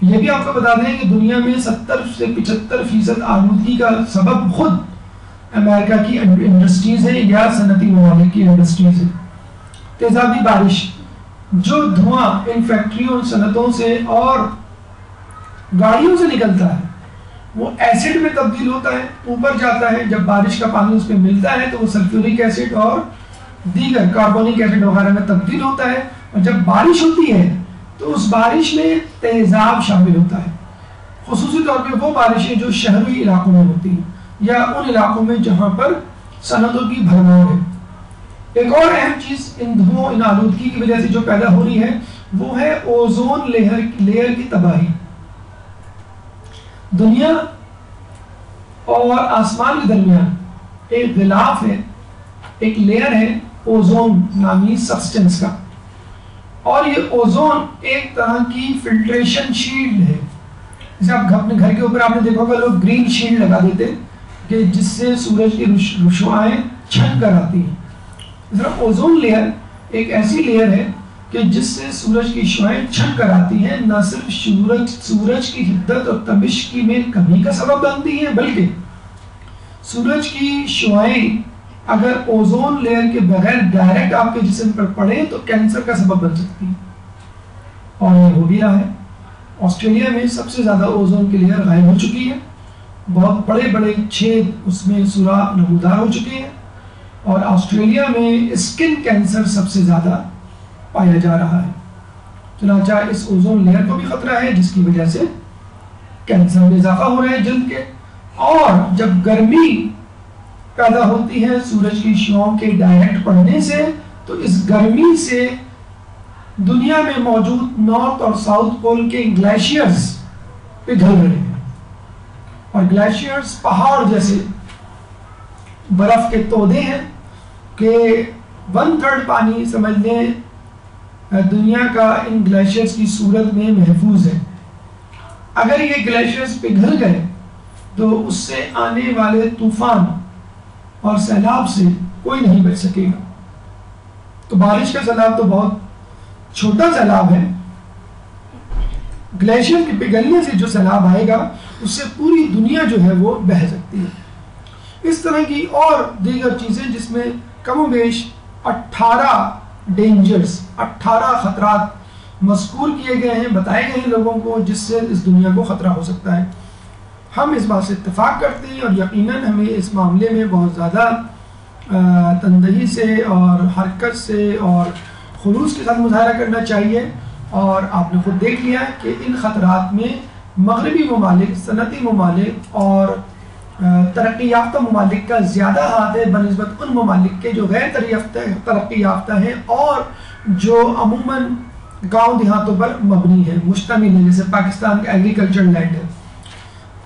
یہ بھی آپ کو بتا دیں کہ دنیا میں 70 سے 75% آلودگی کا سبب خود امریکہ کی انڈسٹریز ہیں یا صنعتی ممالک کی انڈسٹریز ہیں۔ تیزابی بارش، جو دھواں ان فیکٹریوں، صنعتوں سے اور گاڑیوں سے نکلتا ہے وہ ایسڈ میں تبدیل ہوتا ہے، اوپر جاتا ہے، جب بارش کا پانی اس پہ ملتا ہے تو وہ سلفیورک ایسڈ اور دیگر کاربونک ایسڈ وغیرہ میں تبدیل ہوتا ہے، اور جب بارش ہوتی ہے تو اس بارش میں تیزاب شامل ہوتا ہے، خصوصی طور پہ وہ بارشیں جو شہری علاقوں میں ہوتی ہیں یا ان علاقوں میں جہاں پر صنعتوں کی بھرمار ہے۔ ایک اور اہم چیز ان دھوؤں، ان آلودگی کی وجہ سے جو پیدا ہو رہی ہے وہ ہے اوزون لیئر کی تباہی۔ دنیا اور آسمان کے درمیان ایک غلاف ہے، ایک لیئر ہے اوزون نامی سبسٹنس کا، اور یہ اوزون ایک طرح کی فلٹریشن شیلڈ ہے۔ جیسے آپ اپنے گھر کے اوپر آپ نے دیکھا ہوگا لوگ گرین شیلڈ لگا دیتے کہ جس سے سورج کی روشنائیں چھن کر آتی ہیں۔ اس طرح اوزون لیئر ایک ایسی لیئر ہے کہ جس سے سورج کی شعاعیں چھن کر آتی ہیں، نہ صرف سورج کی حدت اور تبش کی میں کمی کا سبب بنتی ہیں، بلکہ سورج کی شعاعیں اگر اوزون لیئر کے بغیر ڈائریکٹ آپ کے جسم پر پڑے تو کینسر کا سبب بن سکتی ہیں، اور یہ ہو بھی رہا ہے۔ آسٹریلیا میں سب سے زیادہ اوزون کی لیئر غائب ہو چکی ہے، بہت بڑے بڑے چھید اس میں سوراخ نمودار ہو چکے ہیں، اور آسٹریلیا میں اسکن کینسر سب سے زیادہ پایا جا رہا ہے۔ چنانچہ اس اوزون لیئر کو بھی خطرہ ہے جس کی وجہ سے کینسر میں اضافہ ہو رہا ہے جلد کے، اور جب گرمی پیدا ہوتی ہے سورج کی شعاعوں کے ڈائریکٹ پڑنے سے تو اس گرمی سے دنیا میں موجود نارتھ اور ساؤتھ پول کے گلیشیئرز پگھل رہے ہیں، اور گلیشیئرز پہاڑ جیسے برف کے تودے ہیں کہ 1/3 پانی سمجھ لیں دنیا کا ان گلیشیئرز کی صورت میں محفوظ ہے۔ اگر یہ گلیشیئرز پگھل گئے تو اس سے آنے والے طوفان اور سیلاب سے کوئی نہیں بچ سکے گا۔ تو بارش کا سیلاب تو بہت چھوٹا سیلاب ہے، گلیشیئر کے پگھلنے سے جو سیلاب آئے گا اس سے پوری دنیا جو ہے وہ بہہ سکتی ہے۔ اس طرح کی اور دیگر چیزیں جس میں کم و بیش 18 خطرات مذکور کیے گئے ہیں، بتائے گئے ہیں لوگوں کو، جس سے اس دنیا کو خطرہ ہو سکتا ہے۔ ہم اس بات سے اتفاق کرتے ہیں، اور یقیناً ہمیں اس معاملے میں بہت زیادہ تندہی سے اور حرکت سے اور خلوص کے ساتھ مظاہرہ کرنا چاہیے، اور آپ نے خود دیکھ لیا کہ ان خطرات میں مغربی ممالک، صنعتی ممالک اور ترقی یافتہ ممالک کا زیادہ ہاتھ ہے بنسبت ان ممالک کے جو غیر ترقی یافتہ ہیں اور جو عموماً گاؤں دیہاتوں پر مبنی ہے، مشتمل ہے، جیسے پاکستان کا ایگریکلچر لینڈ ہے۔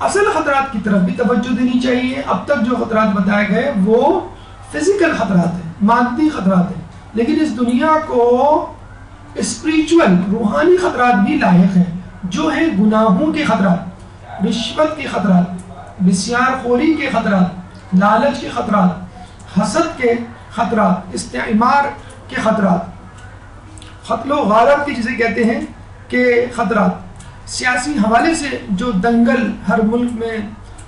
اصل خطرات کی طرف بھی توجہ دینی چاہیے۔ اب تک جو خطرات بتائے گئے وہ فزیکل خطرات ہیں، مادی خطرات ہیں، لیکن اس دنیا کو اسپریچول، روحانی خطرات بھی لاحق ہیں، جو ہیں گناہوں کے خطرات۔ رشوت کے خطرات، بسیار خوری کے خطرات، لالچ کے خطرات، حسد کے خطرات، استعمار کے خطرات، قتل و غارت کی جسے کہتے ہیں کہ خطرات، سیاسی حوالے سے جو دنگل ہر ملک میں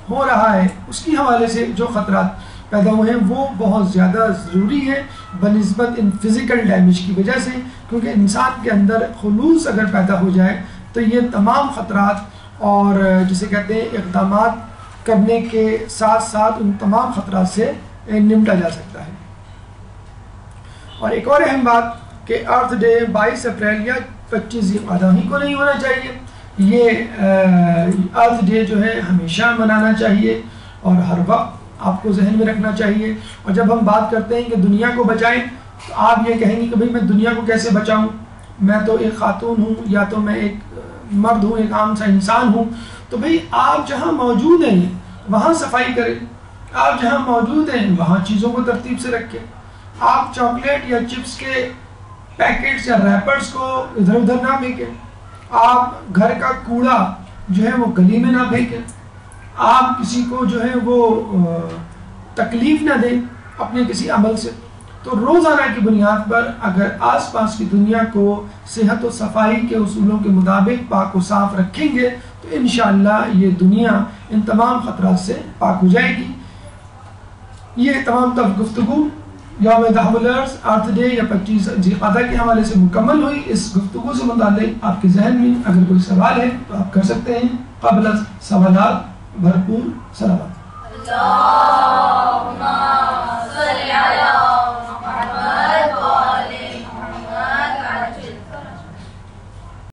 ہو رہا ہے اس کی حوالے سے جو خطرات پیدا ہوئے ہیں وہ بہت زیادہ ضروری ہے بنسبت ان فزیکل ڈیمیج کی وجہ سے، کیونکہ انسان کے اندر خلوص اگر پیدا ہو جائے تو یہ تمام خطرات اور جسے کہتے ہیں اقدامات کرنے کے ساتھ ساتھ ان تمام خطرات سے نمٹا جا سکتا ہے۔ اور ایک اور اہم بات کہ ارتھ ڈے 22 اپریل یا 25 ذی القعدہ ہی کو نہیں ہونا چاہیے، یہ ارتھ ڈے جو ہے ہمیشہ منانا چاہیے اور ہر وقت آپ کو ذہن میں رکھنا چاہیے۔ اور جب ہم بات کرتے ہیں کہ دنیا کو بچائیں تو آپ یہ کہیں گے کہ بھئی میں دنیا کو کیسے بچاؤں، میں تو ایک خاتون ہوں یا تو میں ایک مرد ہوں، ایک عام سا انسان ہوں۔ تو بھئی آپ جہاں موجود ہیں وہاں صفائی کریں، آپ جہاں موجود ہیں وہاں چیزوں کو ترتیب سے رکھیں، آپ چاکلیٹ یا چپس کے پیکٹس یا ریپرز کو ادھر ادھر نہ پھینکیں، آپ گھر کا کوڑا جو ہے وہ گلی میں نہ پھینکیں، آپ کسی کو جو ہے وہ تکلیف نہ دیں اپنے کسی عمل سے۔ تو روزانہ کی بنیاد پر اگر آس پاس کی دنیا کو صحت و صفائی کے اصولوں کے مطابق پاک و صاف رکھیں گے تو انشاءاللہ یہ دنیا ان تمام خطرات سے پاک ہو جائے گی۔ یہ تمام گفتگو یوم تحول الارض ارتھ ڈے یا 25 ذی القعدہ کے حوالے سے مکمل ہوئی۔ اس گفتگو سے متعلق آپ کے ذہن میں اگر کوئی سوال ہے تو آپ کر سکتے ہیں۔ قبل سوالات بھرپور سلامات۔